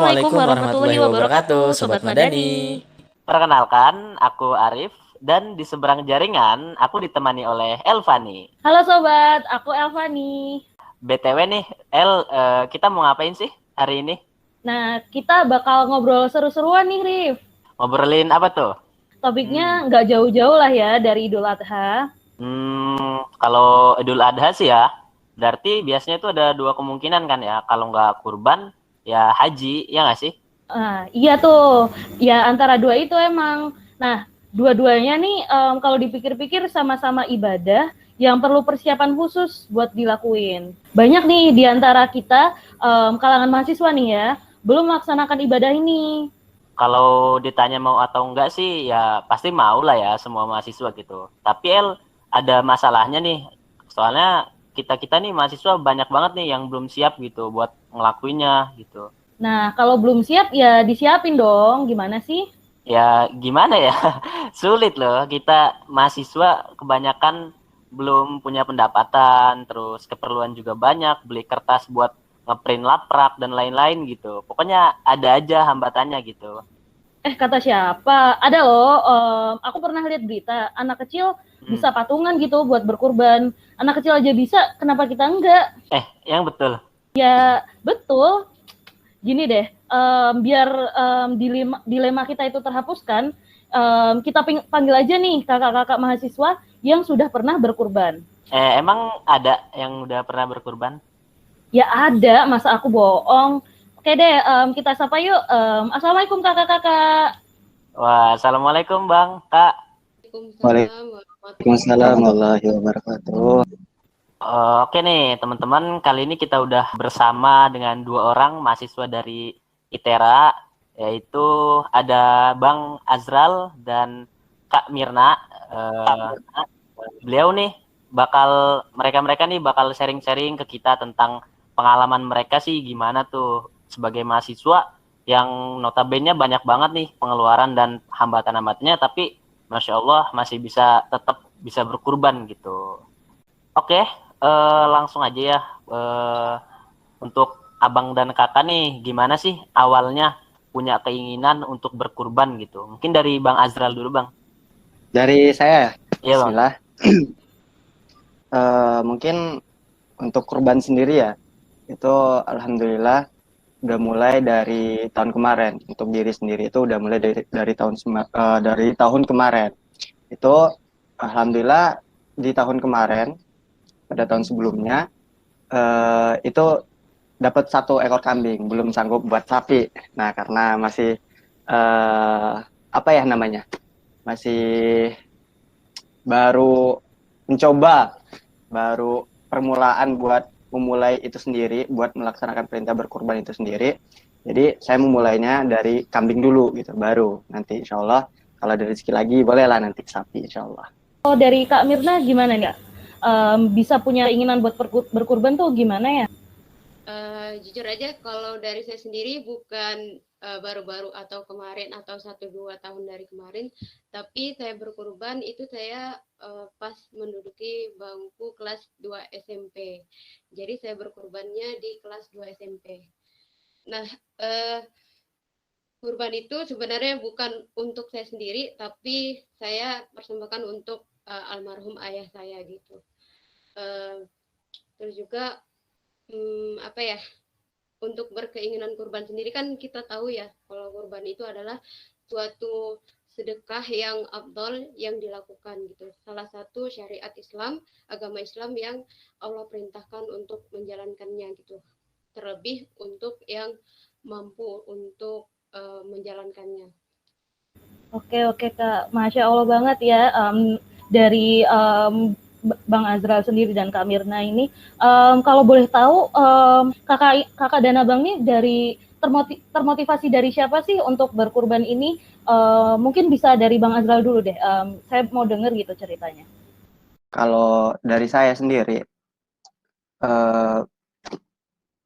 Assalamualaikum Assalamualaikum warahmatullahi warahmatullahi wabarakatuh, wabarakatuh, Sobat Sobat Madani. Madani. Perkenalkan, aku Arif dan di seberang jaringan aku ditemani oleh Elvani. Halo Sobat, aku Elvani. BTW nih, kita mau ngapain sih hari ini? Nah, kita bakal ngobrol seru-seruan nih, Rif. Ngobrolin apa tuh? Topiknya nggak jauh-jauh lah ya dari Idul Adha. Kalau Idul Adha sih ya, berarti biasanya itu ada dua kemungkinan kan ya. Kalau nggak kurban, ya haji, ya nggak sih? Iya tuh, ya antara dua itu emang. Nah, dua-duanya nih kalau dipikir-pikir sama-sama ibadah yang perlu persiapan khusus buat dilakuin. Banyak nih di antara kita kalangan mahasiswa nih ya, belum melaksanakan ibadah ini. Kalau ditanya mau atau enggak sih, ya pasti mau lah ya semua mahasiswa gitu. Tapi ada masalahnya nih. Soalnya kita nih mahasiswa banyak banget nih yang belum siap gitu buat ngelakuinnya gitu. Nah, kalau belum siap ya disiapin dong. Gimana sih? Ya gimana ya? Sulit loh. Kita mahasiswa kebanyakan belum punya pendapatan, terus keperluan juga banyak, beli kertas buat ngeprint laprak dan lain-lain gitu. Pokoknya ada aja hambatannya gitu. Kata siapa? Ada loh, aku pernah lihat berita, anak kecil bisa patungan gitu buat berkurban. Anak kecil aja bisa, kenapa kita enggak? Yang betul. Ya, betul. Gini deh, biar dilema kita itu terhapuskan, kita panggil aja nih kakak-kakak mahasiswa yang sudah pernah berkurban. Emang ada yang udah pernah berkurban? Ya ada, masa aku bohong. Oke deh, kita sapa yuk. Assalamualaikum kakak-kakak. Wah, assalamualaikum bang, kak. Waalaikumsalam warahmatullahi wabarakatuh. Oke nih teman-teman, kali ini kita udah bersama dengan dua orang mahasiswa dari ITERA, yaitu ada Bang Azral dan Kak Mirna. Beliau nih mereka nih bakal sharing-sharing ke kita tentang pengalaman mereka sih gimana tuh sebagai mahasiswa yang notabene banyak banget nih pengeluaran dan hambatan-hambatannya, tapi Masya Allah masih tetap bisa berkurban gitu. Oke, langsung aja ya. Untuk abang dan kakak nih, gimana sih awalnya punya keinginan untuk berkurban gitu? Mungkin dari Bang Azral dulu, Bang. Dari saya, Iya, Bang. Bismillah. Mungkin untuk kurban sendiri ya, itu alhamdulillah udah mulai dari tahun kemarin. Untuk diri sendiri itu udah mulai dari tahun kemarin. Itu alhamdulillah di tahun kemarin, pada tahun sebelumnya itu dapat 1 ekor kambing, belum sanggup buat sapi. Nah, karena masih apa ya namanya, masih baru mencoba, baru permulaan buat memulai itu sendiri, buat melaksanakan perintah berkurban itu sendiri. Jadi saya memulainya dari kambing dulu gitu, baru nanti insya Allah kalau ada rezeki lagi bolehlah nanti sapi insya Allah. Oh, dari Kak Mirna gimana nih? Bisa punya keinginan buat berkurban tuh gimana ya? Jujur aja kalau dari saya sendiri bukan baru-baru atau kemarin atau 1-2 tahun dari kemarin, tapi saya berkurban itu saya pas menduduki bangku kelas 2 SMP. Jadi saya berkurbannya di kelas 2 SMP. Nah, kurban itu sebenarnya bukan untuk saya sendiri, tapi saya persembahkan untuk almarhum ayah saya gitu. Terus juga apa ya, untuk berkeinginan kurban sendiri kan kita tahu ya kalau kurban itu adalah suatu sedekah yang afdol yang dilakukan gitu. Salah satu syariat Islam, agama Islam yang Allah perintahkan untuk menjalankannya gitu. Terlebih untuk yang mampu untuk menjalankannya. Oke Kak, Masya Allah banget ya, dari Bang Azral sendiri dan Kak Mirna ini. Kalau boleh tahu, kakak dan abang nih termotivasi dari siapa sih untuk berkurban ini? Mungkin bisa dari Bang Azral dulu deh. Saya mau denger gitu ceritanya. Kalau dari saya sendiri,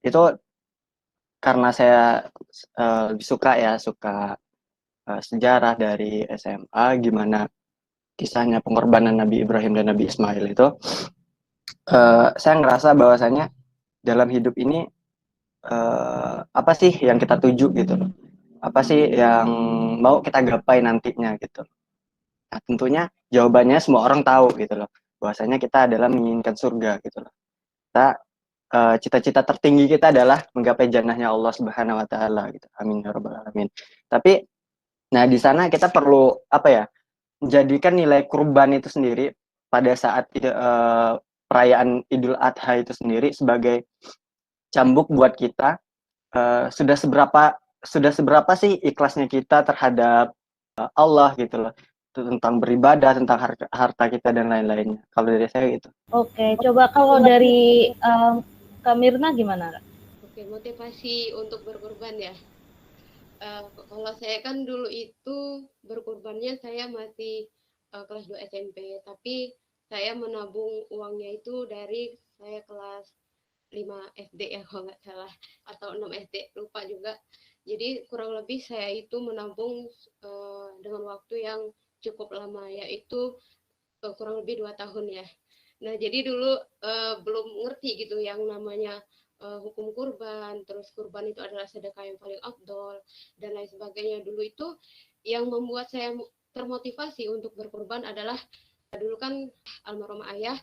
itu karena saya lebih suka sejarah dari SMA, gimana kisahnya pengorbanan Nabi Ibrahim dan Nabi Ismail itu. Saya ngerasa bahwasanya dalam hidup ini apa sih yang kita tuju gitu loh. Apa sih yang mau kita gapai nantinya gitu. Nah, tentunya jawabannya semua orang tahu gitu loh. Bahwasanya kita adalah menginginkan surga gitu loh. Kita cita-cita tertinggi kita adalah menggapai jannahnya Allah Subhanahu wa taala gitu. Amin ya rabbal alamin. Tapi nah di sana kita perlu apa ya? Menjadikan nilai kurban itu sendiri pada saat perayaan Idul Adha itu sendiri sebagai cambuk buat kita. Sudah seberapa sih ikhlasnya kita terhadap Allah gitu loh, tentang beribadah, tentang harta kita dan lain-lainnya. Kalau dari saya gitu. Oke, coba kalau dari Kak Mirna gimana, Kak? Oke, motivasi untuk berkorban ya. Kalau saya kan dulu itu berkorbannya saya masih kelas 2 SMP, tapi saya menabung uangnya itu dari saya kelas 5 SD ya kalau nggak salah, atau 6 SD, lupa juga. Jadi kurang lebih saya itu menabung dengan waktu yang cukup lama, yaitu kurang lebih 2 tahun ya. Nah, jadi dulu belum ngerti gitu yang namanya hukum kurban, terus kurban itu adalah sedekah yang paling afdol, dan lain sebagainya. Dulu itu yang membuat saya termotivasi untuk berkurban adalah dulu kan almarhum ayah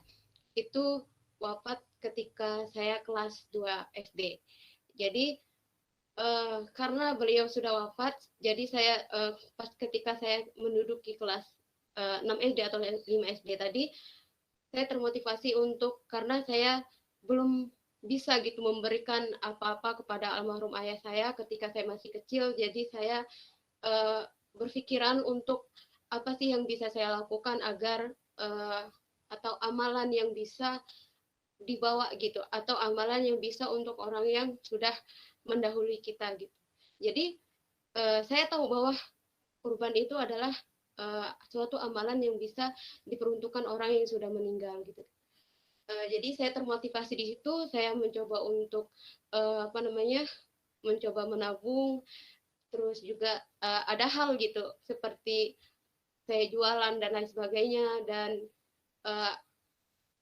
itu wafat ketika saya kelas 2 SD. Jadi karena beliau sudah wafat, jadi saya pas ketika saya menduduki kelas 6 SD atau 5 SD tadi, saya termotivasi untuk karena saya belum bisa gitu memberikan apa-apa kepada almarhum ayah saya ketika saya masih kecil. Jadi saya berpikiran untuk apa sih yang bisa saya lakukan agar atau amalan yang bisa dibawa gitu, atau amalan yang bisa untuk orang yang sudah mendahului kita gitu. Jadi saya tahu bahwa kurban itu adalah suatu amalan yang bisa diperuntukkan orang yang sudah meninggal gitu. Jadi saya termotivasi di situ, saya mencoba untuk mencoba menabung, terus juga ada hal gitu seperti saya jualan dan lain sebagainya, dan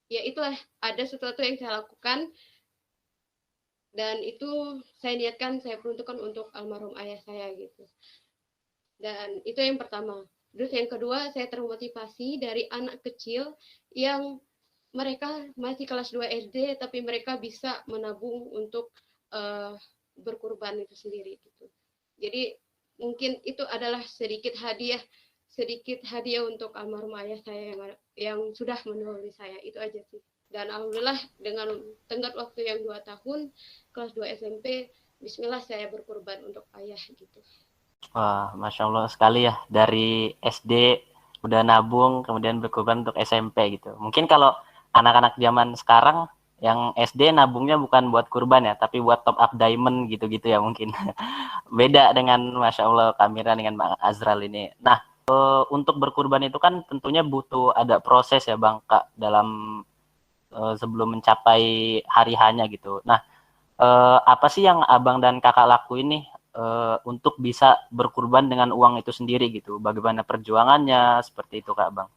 ya itulah ada sesuatu yang saya lakukan, dan itu saya niatkan saya peruntukkan untuk almarhum ayah saya gitu. Dan itu yang pertama. Terus yang kedua, saya termotivasi dari anak kecil yang mereka masih kelas 2 SD, tapi mereka bisa menabung untuk berkurban itu sendiri gitu. Jadi mungkin itu adalah sedikit hadiah untuk almarhum ayah saya yang sudah mendahului saya. Itu aja sih. Dan alhamdulillah dengan tenggat waktu yang 2 tahun, kelas 2 SMP, bismillah saya berkurban untuk ayah gitu. Wah, Masya Allah sekali ya. Dari SD udah nabung, kemudian berkorban untuk SMP gitu. Mungkin kalau anak-anak zaman sekarang yang SD nabungnya bukan buat kurban ya, tapi buat top up diamond gitu-gitu ya mungkin. Beda dengan Masya Allah Kamira dengan Bang Azral ini. Nah, untuk berkurban itu kan tentunya butuh ada proses ya Bang Kak dalam sebelum mencapai hari hanya gitu. Nah, apa sih yang Abang dan Kakak lakuin nih untuk bisa berkurban dengan uang itu sendiri gitu? Bagaimana perjuangannya seperti itu Kak Bang?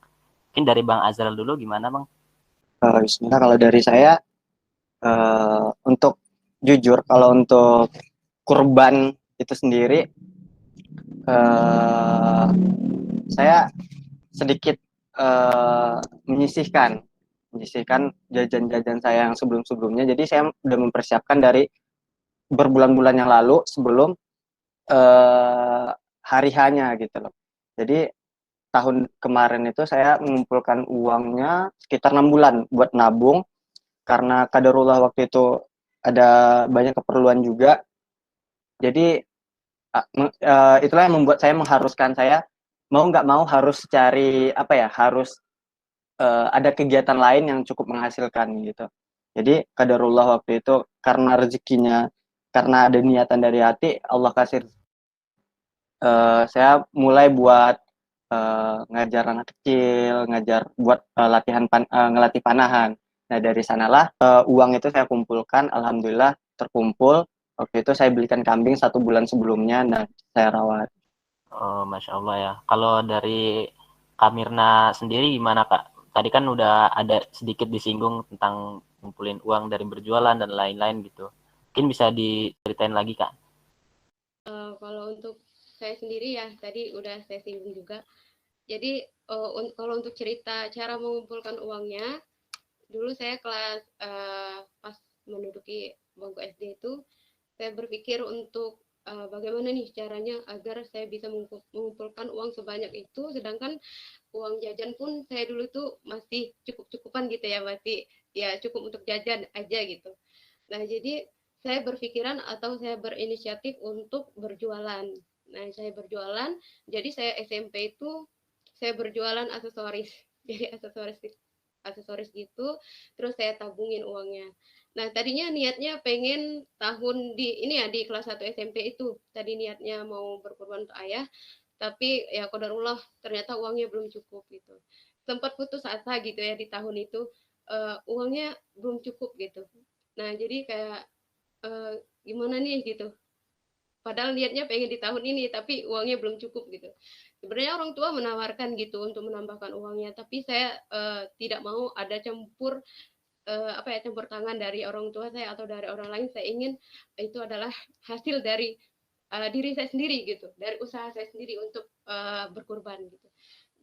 Mungkin dari Bang Azral dulu gimana Bang? Bismillah, kalau dari saya untuk jujur, kalau untuk kurban itu sendiri saya sedikit menyisihkan jajan-jajan saya yang sebelum-sebelumnya. Jadi saya udah mempersiapkan dari berbulan-bulan yang lalu sebelum hari hanya gitu loh. Jadi tahun kemarin itu saya mengumpulkan uangnya sekitar 6 bulan buat nabung, karena kadarullah waktu itu ada banyak keperluan juga. Jadi itulah yang membuat saya mengharuskan saya mau nggak mau harus cari apa ya, harus ada kegiatan lain yang cukup menghasilkan gitu. Jadi kadarullah waktu itu karena rezekinya, karena ada niatan dari hati, Allah kasih saya mulai buat ngajar anak kecil, ngajar buat ngelatih panahan. Nah dari sanalah uang itu saya kumpulkan, alhamdulillah terkumpul. Waktu itu saya belikan kambing 1 bulan sebelumnya, nah saya rawat. Oh, Masya Allah ya. Kalau dari Kamirna sendiri gimana Kak? Tadi kan udah ada sedikit disinggung tentang ngumpulin uang dari berjualan dan lain-lain gitu. Mungkin Mungkin bisa diceritain lagi, Kak. Kalau untuk saya sendiri ya, tadi udah saya singgung juga. Jadi kalau untuk cerita cara mengumpulkan uangnya, dulu saya kelas pas menduduki bangku SD itu, saya berpikir untuk bagaimana nih caranya agar saya bisa mengumpulkan uang sebanyak itu, sedangkan uang jajan pun saya dulu tuh masih cukup-cukupan gitu ya, masih ya cukup untuk jajan aja gitu. Nah, jadi saya berpikiran atau saya berinisiatif untuk berjualan. Nah, saya berjualan, jadi saya SMP itu saya berjualan aksesoris. Jadi aksesoris gitu, terus saya tabungin uangnya. Nah, tadinya niatnya pengen tahun di kelas 1 SMP itu. Tadi niatnya mau berkorban untuk ayah, tapi ya qadarullah ternyata uangnya belum cukup gitu. Sempat putus asa gitu ya di tahun itu, uangnya belum cukup gitu. Nah, jadi kayak gimana nih gitu. Padahal niatnya pengen di tahun ini, tapi uangnya belum cukup gitu. Sebenarnya orang tua menawarkan gitu untuk menambahkan uangnya, tapi saya tidak mau ada campur campur tangan dari orang tua saya atau dari orang lain. Saya ingin itu adalah hasil dari diri saya sendiri gitu, dari usaha saya sendiri untuk berkurban gitu.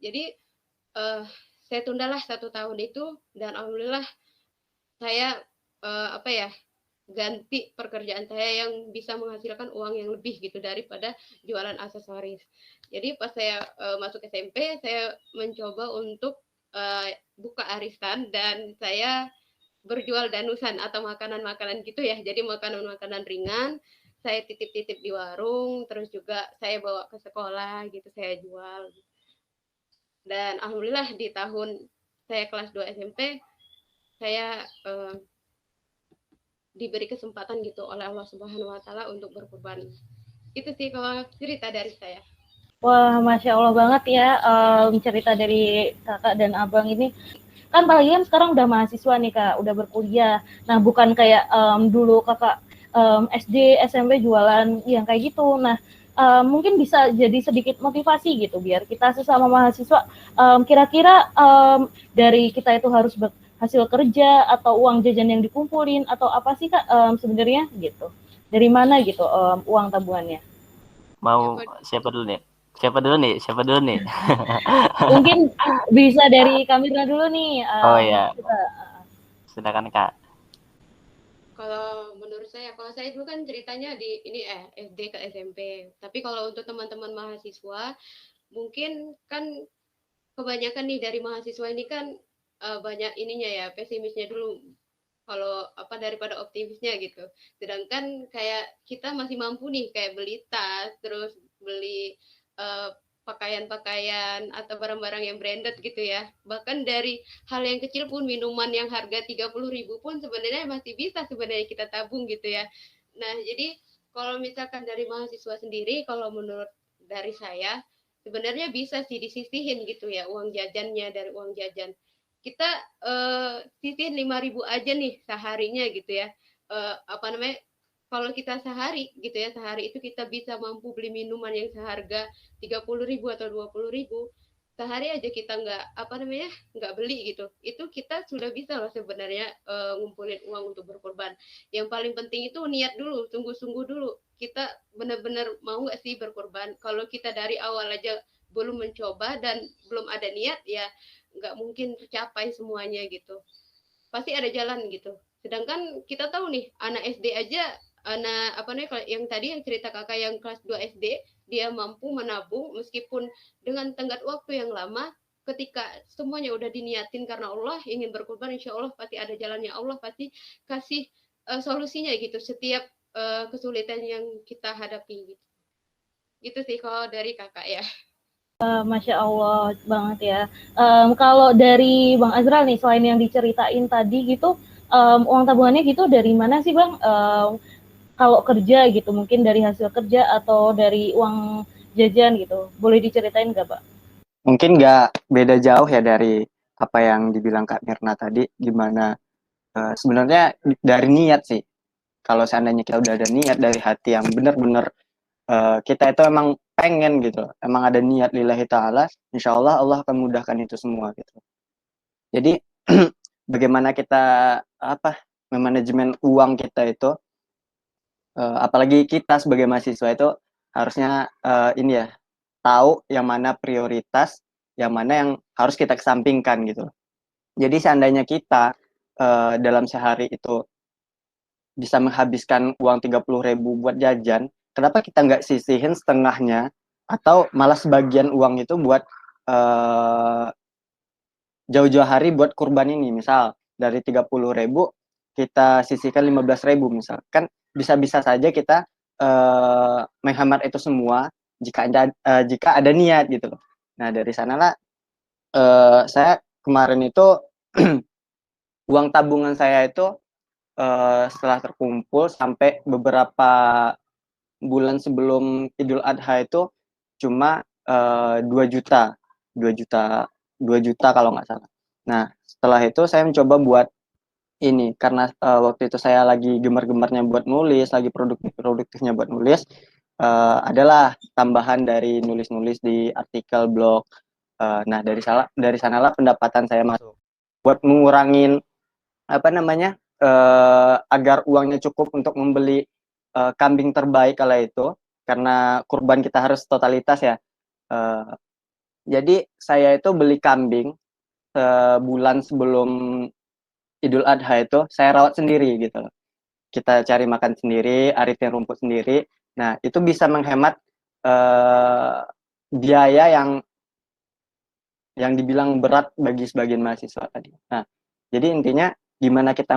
Jadi saya tundalah 1 tahun itu, dan alhamdulillah saya ganti pekerjaan saya yang bisa menghasilkan uang yang lebih gitu daripada jualan aksesoris. Jadi pas saya masuk SMP, saya mencoba untuk buka arisan, dan saya berjual danusan atau makanan-makanan gitu ya. Jadi makanan-makanan ringan, saya titip-titip di warung, terus juga saya bawa ke sekolah gitu, saya jual. Dan alhamdulillah di tahun saya kelas 2 SMP, saya diberi kesempatan gitu oleh Allah Subhanahu wa taala untuk berkurban. Itu sih kalau cerita dari saya. Wah, Masya Allah banget ya, cerita dari kakak dan abang ini. Kan apalagi kan sekarang udah mahasiswa nih kak, udah berkuliah. Nah bukan kayak dulu kakak SD, SMP jualan yang kayak gitu. Nah mungkin bisa jadi sedikit motivasi gitu, biar kita sesama mahasiswa kira-kira dari kita itu harus hasil kerja atau uang jajan yang dikumpulin atau apa sih kak sebenarnya gitu. Dari mana gitu uang tabungannya? Mau siapa dulu nih? Siapa dulu nih? Mungkin bisa dari Kamila dulu nih. Oh ya, silakan Kak. Kalau menurut saya, kalau saya dulu kan ceritanya di ini SD ke SMP. Tapi kalau untuk teman-teman mahasiswa, mungkin kan kebanyakan nih dari mahasiswa ini kan banyak ininya ya, pesimisnya dulu. Kalau daripada optimisnya gitu. Sedangkan kayak kita masih mampu nih kayak beli tas, terus beli pakaian-pakaian atau barang-barang yang branded gitu ya. Bahkan dari hal yang kecil pun, minuman yang harga 30.000 pun sebenarnya masih bisa sebenarnya kita tabung gitu ya. Nah, jadi kalau misalkan dari mahasiswa sendiri, kalau menurut dari saya sebenarnya bisa sih disisihin gitu ya uang jajannya dari uang jajan. Kita sisihin 5.000 aja nih seharinya gitu ya. Kalau kita sehari gitu ya, sehari itu kita bisa mampu beli minuman yang seharga 30.000 atau 20.000, sehari aja kita nggak beli gitu, itu kita sudah bisa loh sebenarnya ngumpulin uang untuk berkorban. Yang paling penting itu niat dulu, sungguh-sungguh dulu, kita benar-benar mau nggak sih berkorban. Kalau kita dari awal aja belum mencoba dan belum ada niat, ya nggak mungkin tercapai semuanya gitu, pasti ada jalan gitu. Sedangkan kita tahu nih anak SD aja, yang tadi yang cerita kakak yang kelas 2 SD, dia mampu menabung meskipun dengan tenggat waktu yang lama. Ketika semuanya udah diniatin karena Allah ingin berkorban, insya Allah pasti ada jalannya. Allah pasti kasih solusinya gitu setiap kesulitan yang kita hadapi gitu. Gitu sih kalau dari kakak ya. Masya Allah banget ya. Kalau dari Bang Azral nih, selain yang diceritain tadi gitu, uang tabungannya gitu dari mana sih Bang? Kalau kerja gitu, mungkin dari hasil kerja atau dari uang jajan gitu, boleh diceritain nggak Pak? Mungkin nggak beda jauh ya dari apa yang dibilang Kak Mirna tadi, gimana sebenarnya dari niat sih. Kalau seandainya kita udah ada niat dari hati yang benar-benar kita itu emang pengen gitu, emang ada niat lillahi ta'ala, insya Allah Allah akan mudahkan itu semua gitu. Jadi bagaimana kita memanajemen uang kita itu, apalagi kita sebagai mahasiswa itu harusnya ini ya, tahu yang mana prioritas, yang mana yang harus kita kesampingkan gitu. Jadi seandainya kita dalam sehari itu bisa menghabiskan uang 30.000 buat jajan, kenapa kita nggak sisihin setengahnya atau malah sebagian uang itu buat jauh-jauh hari buat kurban ini, misal dari 30.000 kita sisihkan 15.000 misal, kan bisa-bisa saja kita menghemat itu semua jika ada niat gitu loh. Nah dari sanalah saya kemarin itu uang tabungan saya itu setelah terkumpul sampai beberapa bulan sebelum Idul Adha itu cuma 2 juta, 2 juta, 2 juta kalau nggak salah. Nah, setelah itu saya mencoba buat ini, karena waktu itu saya lagi gemar-gemarnya buat nulis, lagi produktifnya buat nulis, adalah tambahan dari nulis-nulis di artikel blog. Nah, dari sanalah pendapatan saya masuk. Buat mengurangin apa namanya, agar uangnya cukup untuk membeli kambing terbaik kala itu, karena kurban kita harus totalitas ya. Uh, jadi saya itu beli kambing sebulan sebelum Idul Adha itu saya rawat sendiri gitu loh. Kita cari makan sendiri, aritin rumput sendiri. Nah itu bisa menghemat biaya yang dibilang berat bagi sebagian mahasiswa tadi. Nah jadi intinya gimana kita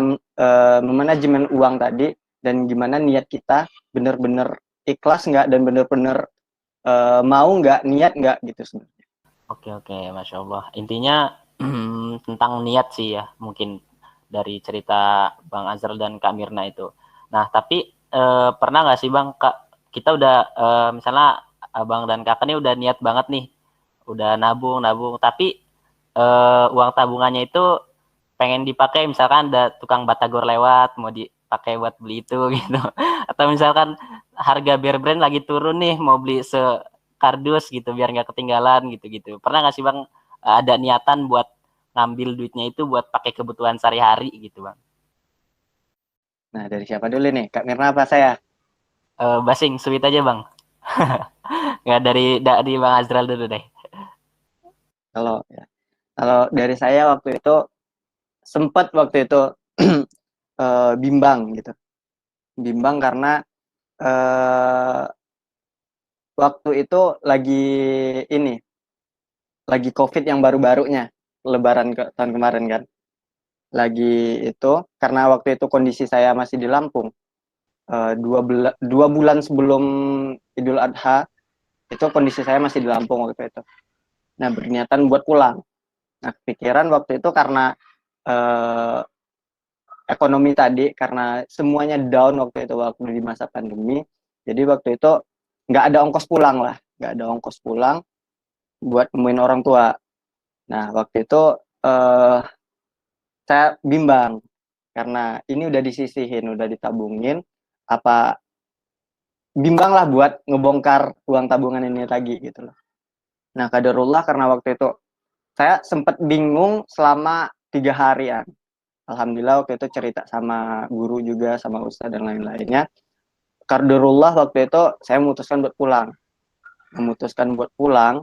memanajemen uang tadi dan gimana niat kita benar-benar ikhlas nggak dan benar-benar mau nggak, niat nggak gitu sebenarnya. Oke, Masya Allah. Intinya tentang niat sih ya, mungkin dari cerita Bang Azral dan Kak Mirna itu. Nah, tapi pernah nggak sih Bang, Kak, kita udah misalnya Abang dan Kakak ini udah niat banget nih, udah nabung, tapi uang tabungannya itu pengen dipakai, misalkan ada tukang batagor lewat, mau dipakai buat beli itu gitu. Atau misalkan harga bear brand lagi turun nih, mau beli kardus gitu biar nggak ketinggalan gitu. Pernah nggak sih Bang ada niatan buat ngambil duitnya itu buat pakai kebutuhan sehari-hari gitu Bang? Nah dari siapa dulu nih, Kak Mirna apa saya? Basing, sweet aja Bang. Nggak dari Bang Azral dulu deh. Kalau dari saya waktu itu sempat waktu itu bimbang gitu, bimbang karena waktu itu lagi COVID yang baru-barunya, Lebaran tahun kemarin kan. Lagi itu karena waktu itu kondisi saya masih di Lampung. 2 bulan sebelum Idul Adha itu kondisi saya masih di Lampung waktu itu. Nah berniatan buat pulang. Nah kepikiran waktu itu karena ekonomi tadi, karena semuanya down waktu di masa pandemi. Jadi waktu itu nggak ada ongkos pulang lah, nggak ada ongkos pulang buat nemuin orang tua. Nah waktu itu saya bimbang karena ini udah disisihin, udah ditabungin, apa bimbang lah buat ngebongkar uang tabungan ini lagi gitu loh. Nah kadarullah karena waktu itu saya sempat bingung selama 3 harian. Alhamdulillah waktu itu cerita sama guru juga, sama ustadz dan lain-lainnya. Kadarullah waktu itu saya memutuskan buat pulang.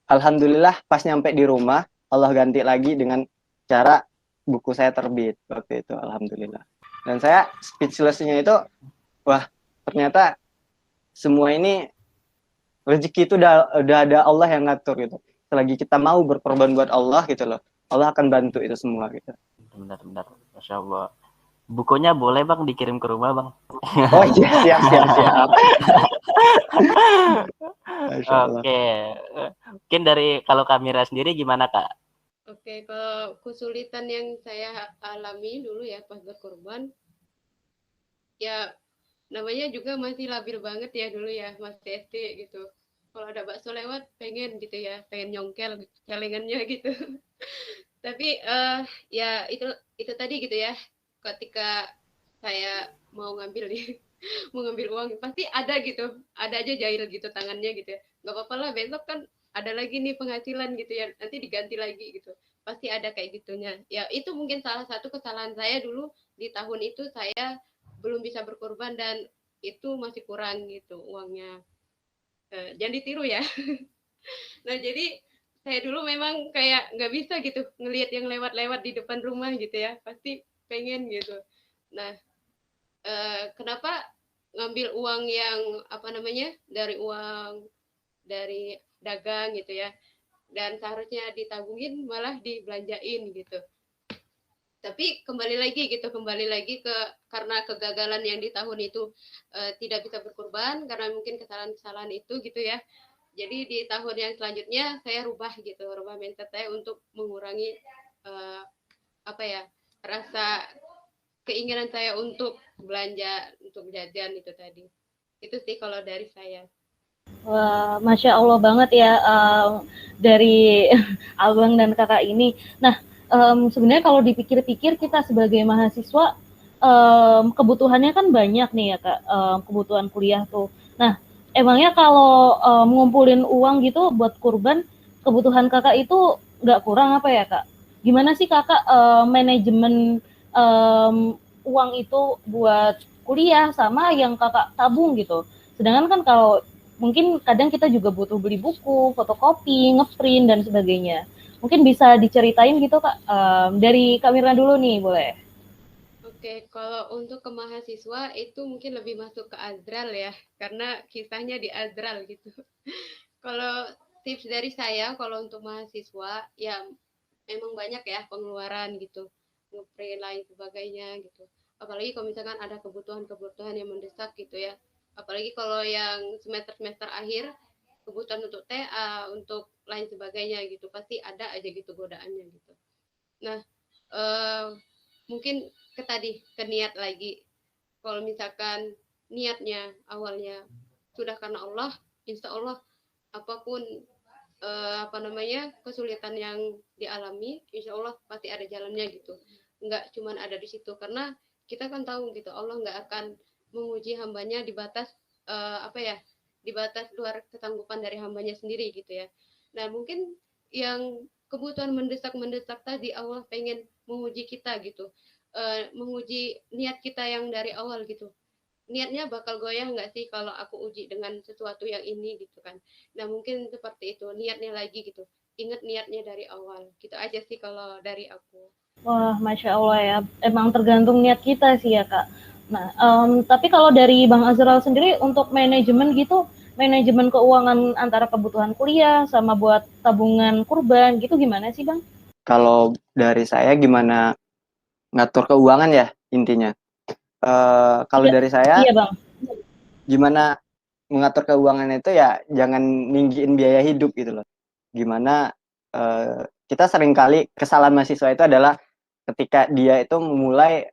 Alhamdulillah pas nyampe di rumah Allah ganti lagi dengan cara buku saya terbit waktu itu, alhamdulillah. Dan saya speechlessnya itu, wah ternyata semua ini rezeki itu udah ada Allah yang ngatur gitu. Selagi kita mau berkorban buat Allah gitu loh, Allah akan bantu itu semua gitu. Benar, Masya Allah. Bukunya boleh Bang dikirim ke rumah Bang. Oh iya, siap. Oke. Mungkin dari kalau Kamira sendiri gimana Kak? Oke, kalau kesulitan yang saya alami dulu ya pas berkorban, ya namanya juga masih labil banget ya dulu ya, masih SD gitu. Kalau ada bakso lewat pengen gitu ya, pengen nyongkel celengannya gitu. Tapi ya itu tadi gitu ya, ketika saya mau ngambil nih mau ngambil uang pasti ada gitu, ada aja jahil gitu tangannya gitu ya, nggak apa-apa lah besok kan ada lagi nih penghasilan gitu ya, nanti diganti lagi gitu. pasti ada kayak gitunya. Ya itu mungkin salah satu kesalahan saya dulu di tahun itu, saya belum bisa berkorban dan itu masih kurang gitu uangnya. Jangan ditiru ya. Nah jadi saya dulu memang kayak nggak bisa gitu ngelihat yang lewat-lewat di depan rumah gitu ya, pasti pengen gitu. Nah kenapa ngambil uang yang apa namanya dari dagang gitu ya, dan seharusnya ditabungin malah dibelanjain gitu. Tapi kembali lagi ke karena kegagalan yang di tahun itu tidak bisa berkorban karena mungkin kesalahan-kesalahan itu gitu ya. Jadi di tahun yang selanjutnya saya rubah mindset saya untuk mengurangi eh, apa ya, rasa keinginan saya untuk belanja, untuk jajan itu tadi. Itu sih kalau dari saya. Wah, Masya Allah banget ya dari abang dan kakak ini. Nah, sebenarnya kalau dipikir-pikir kita sebagai mahasiswa, kebutuhannya kan banyak nih ya kak, kebutuhan kuliah tuh. Nah, emangnya kalau ngumpulin uang gitu buat kurban, kebutuhan kakak itu nggak kurang apa ya kak? Gimana sih kakak manajemen uang itu buat kuliah sama yang kakak tabung gitu? Sedangkan kan kalau mungkin kadang kita juga butuh beli buku, fotokopi, ngeprint dan sebagainya. Mungkin bisa diceritain gitu kak, dari Kak Mirna dulu nih boleh. Oke, kalau untuk ke mahasiswa itu mungkin lebih masuk ke Azral ya, karena kisahnya di Azral gitu. Kalau tips dari saya, kalau untuk mahasiswa ya memang banyak ya pengeluaran gitu, ngeprint lain sebagainya gitu. Apalagi kalau misalkan ada kebutuhan-kebutuhan yang mendesak gitu ya. Apalagi kalau yang semester-semester akhir, kebutuhan untuk TA, untuk lain sebagainya gitu, pasti ada aja gitu godaannya gitu. Nah, eh, mungkin ke niat lagi. Kalau misalkan niatnya awalnya sudah karena Allah, insya Allah apapun apa namanya kesulitan yang dialami, insya Allah pasti ada jalannya gitu. Nggak cuman ada di situ, karena kita kan tahu gitu Allah nggak akan menguji hambanya di batas apa ya, di batas luar ketanggupan dari hambanya sendiri gitu ya. Nah mungkin yang kebutuhan mendesak tadi Allah pengen menguji kita gitu, menguji niat kita yang dari awal gitu, niatnya bakal goyah nggak sih kalau aku uji dengan sesuatu yang ini gitu kan. Nah mungkin seperti itu niatnya lagi gitu, ingat niatnya dari awal gitu aja sih kalau dari aku. Wah, Masya Allah ya, emang tergantung niat kita sih ya kak. Nah, tapi kalau dari Bang Azral sendiri untuk manajemen gitu, manajemen keuangan antara kebutuhan kuliah sama buat tabungan kurban gitu gimana sih Bang? Kalau dari saya gimana ngatur keuangan ya intinya. Kalau Iya, dari saya iya Bang. gimana mengatur keuangan itu ya jangan ninggiin biaya hidup gitu loh. Gimana kita seringkali kesalahan mahasiswa itu adalah ketika dia itu memulai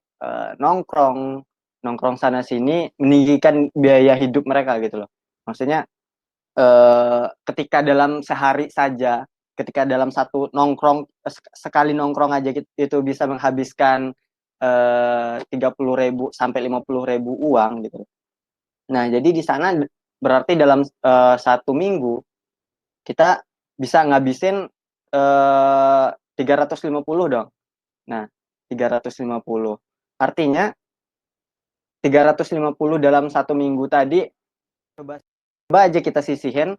nongkrong nongkrong sana sini meninggikan biaya hidup mereka gitu loh. Maksudnya ketika dalam sehari saja, ketika dalam satu nongkrong sekali nongkrong aja itu bisa menghabiskan 30.000 sampai 50.000 uang gitu. Nah, jadi di sana berarti dalam satu minggu kita bisa ngabisin 350 dong. Nah, 350. Artinya 350 dalam satu minggu tadi coba coba aja kita sisihin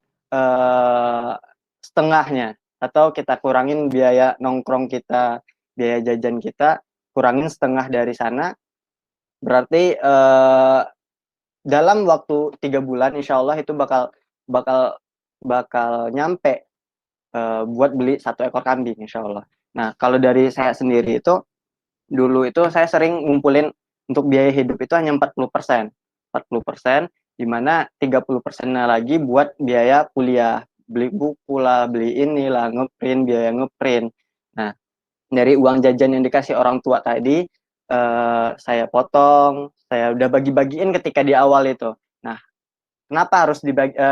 setengahnya atau kita kurangin biaya nongkrong kita, biaya jajan kita, kurangin setengah dari sana. Berarti dalam waktu 3 bulan insya Allah itu bakal bakal bakal nyampe buat beli 1 ekor kambing insya Allah. Nah kalau dari saya sendiri itu dulu itu saya sering ngumpulin untuk biaya hidup itu hanya 40%, 40%, di mana 30%-nya lagi buat biaya kuliah, beli buku lah, beli inilah, ngeprint, biaya ngeprint. Nah dari uang jajan yang dikasih orang tua tadi saya potong, saya udah bagi-bagiin ketika di awal itu. Nah, kenapa harus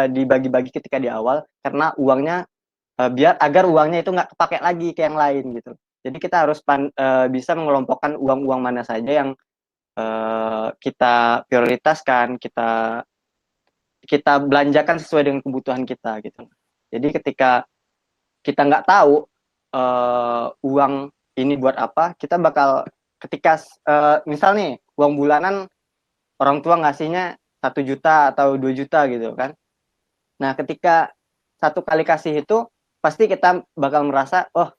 dibagi-bagi ketika di awal? Karena uangnya biar agar uangnya itu nggak kepake lagi ke yang lain gitu. Jadi kita harus bisa mengelompokkan uang-uang mana saja yang kita prioritaskan, kita belanjakan sesuai dengan kebutuhan kita gitu. Jadi ketika kita nggak tahu uang ini buat apa, kita bakal ketika misal nih uang bulanan orang tua ngasihnya 1 juta atau 2 juta gitu kan. Nah, ketika satu kali kasih itu pasti kita bakal merasa oh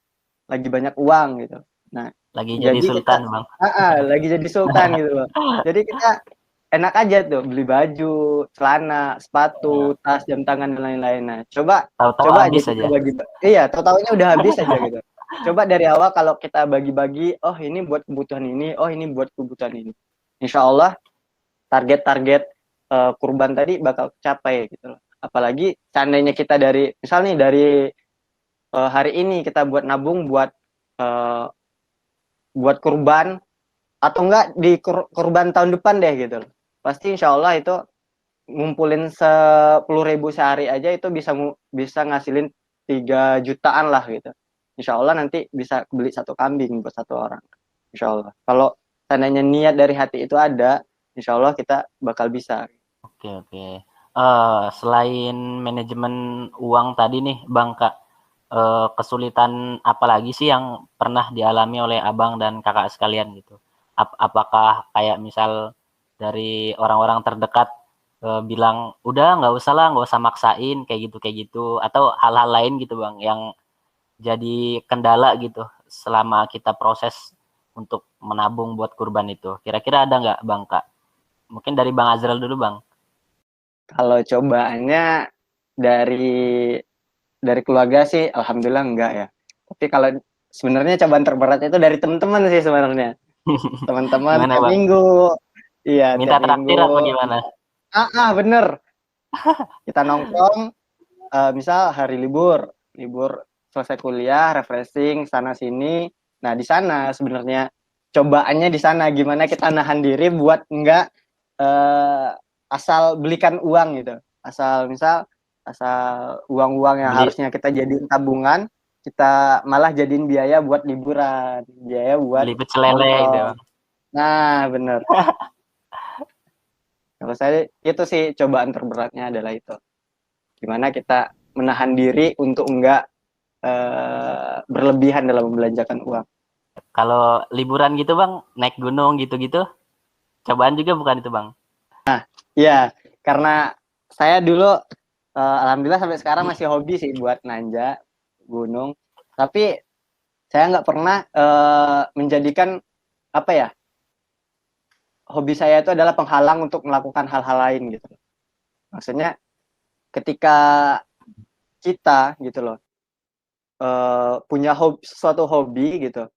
lagi banyak uang gitu. Nah, Lagi jadi jadi kita sultan, Bang. lagi jadi sultan gitu loh. Jadi kita enak aja tuh beli baju, celana, sepatu, tas, jam tangan dan lain-lain. Nah, coba Tahu-tahu aja habis kita aja. bagi. Iya, tahu-taunya udah habis aja gitu. Coba dari awal kalau kita bagi-bagi, oh ini buat kebutuhan ini, oh ini buat kebutuhan ini. Insya Allah target-target kurban tadi bakal capai gitu loh. Apalagi seandainya kita dari misal nih dari hari ini kita buat nabung uh, buat kurban atau enggak di kurban tahun depan deh gitu loh. Pasti insya Allah itu ngumpulin 10.000 sehari aja itu bisa ngasilin 3 jutaan lah gitu. Insya Allah nanti bisa beli 1 kambing buat 1 orang. Insya Allah. Kalau seandainya niat dari hati itu ada, insya Allah kita bakal bisa. Oke. Selain manajemen uang tadi nih, Bang Kak, kesulitan apa lagi sih yang pernah dialami oleh Abang dan Kakak sekalian gitu? Apakah kayak misal dari orang-orang terdekat bilang udah nggak usah lah, nggak usah maksain kayak gitu, atau hal-hal lain gitu Bang yang jadi kendala gitu selama kita proses untuk menabung buat kurban itu. Kira-kira ada nggak Bang Kak? Mungkin dari Bang Azral dulu Bang. Kalau cobaannya dari keluarga sih alhamdulillah enggak ya. Tapi kalau sebenarnya cobaan terberat itu dari teman-teman sih sebenarnya. Teman-teman Gimana tiap Bang? minggu. Iya, Minta tiap traktir apa minggu. gimana? Bener. Kita nongkrong, misal hari libur selesai kuliah, refreshing sana sini. Nah, di sana sebenarnya cobaannya di sana gimana kita nahan diri buat enggak asal belikan uang gitu. Asal uang-uang yang Beli harusnya kita jadiin tabungan, kita malah jadiin biaya buat liburan, biaya buat beli pecel lele gitu nongkrong. Bang. Nah, bener. Kalau saya itu sih cobaan terberatnya adalah itu. Gimana kita menahan diri untuk enggak berlebihan dalam membelanjakan uang. Kalau liburan gitu Bang, naik gunung gitu-gitu, cobaan juga bukan itu Bang? Ya, karena saya dulu alhamdulillah sampai sekarang masih hobi sih buat nanjak gunung. Tapi saya nggak pernah menjadikan apa ya, hobi saya itu adalah penghalang untuk melakukan hal-hal lain gitu. Maksudnya ketika kita gitu loh punya suatu hobi gitu,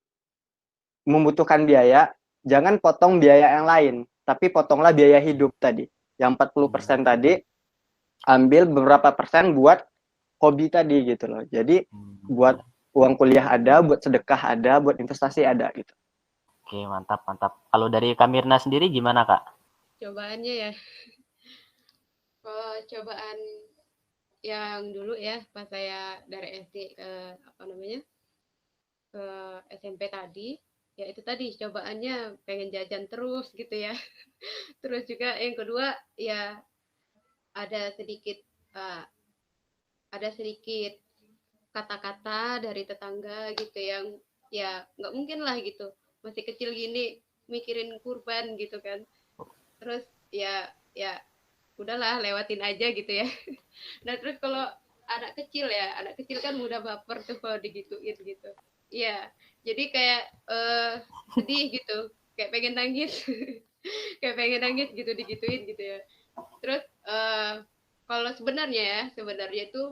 membutuhkan biaya, jangan potong biaya yang lain, tapi potonglah biaya hidup tadi. Yang 40% tadi, ambil beberapa persen buat hobi tadi gitu loh. Jadi buat uang kuliah ada, buat sedekah ada, buat investasi ada gitu. Oke, mantap. Kalau dari Kak Mirna sendiri gimana Kak? Cobaannya ya, cobaan yang dulu ya pas saya dari SD ke ke SMP tadi, ya itu tadi cobaannya pengen jajan terus gitu ya. Terus juga yang kedua ya ada sedikit uh, ada sedikit kata-kata dari tetangga gitu yang ya nggak mungkin lah gitu, masih kecil gini mikirin kurban gitu kan. Terus ya udahlah lewatin aja gitu ya. Nah terus kalau anak kecil kan mudah baper tuh kalau digituin gitu. Iya, jadi kayak sedih gitu, kayak pengen nangis, kayak pengen nangis gitu digituin gitu ya. Terus kalau sebenarnya itu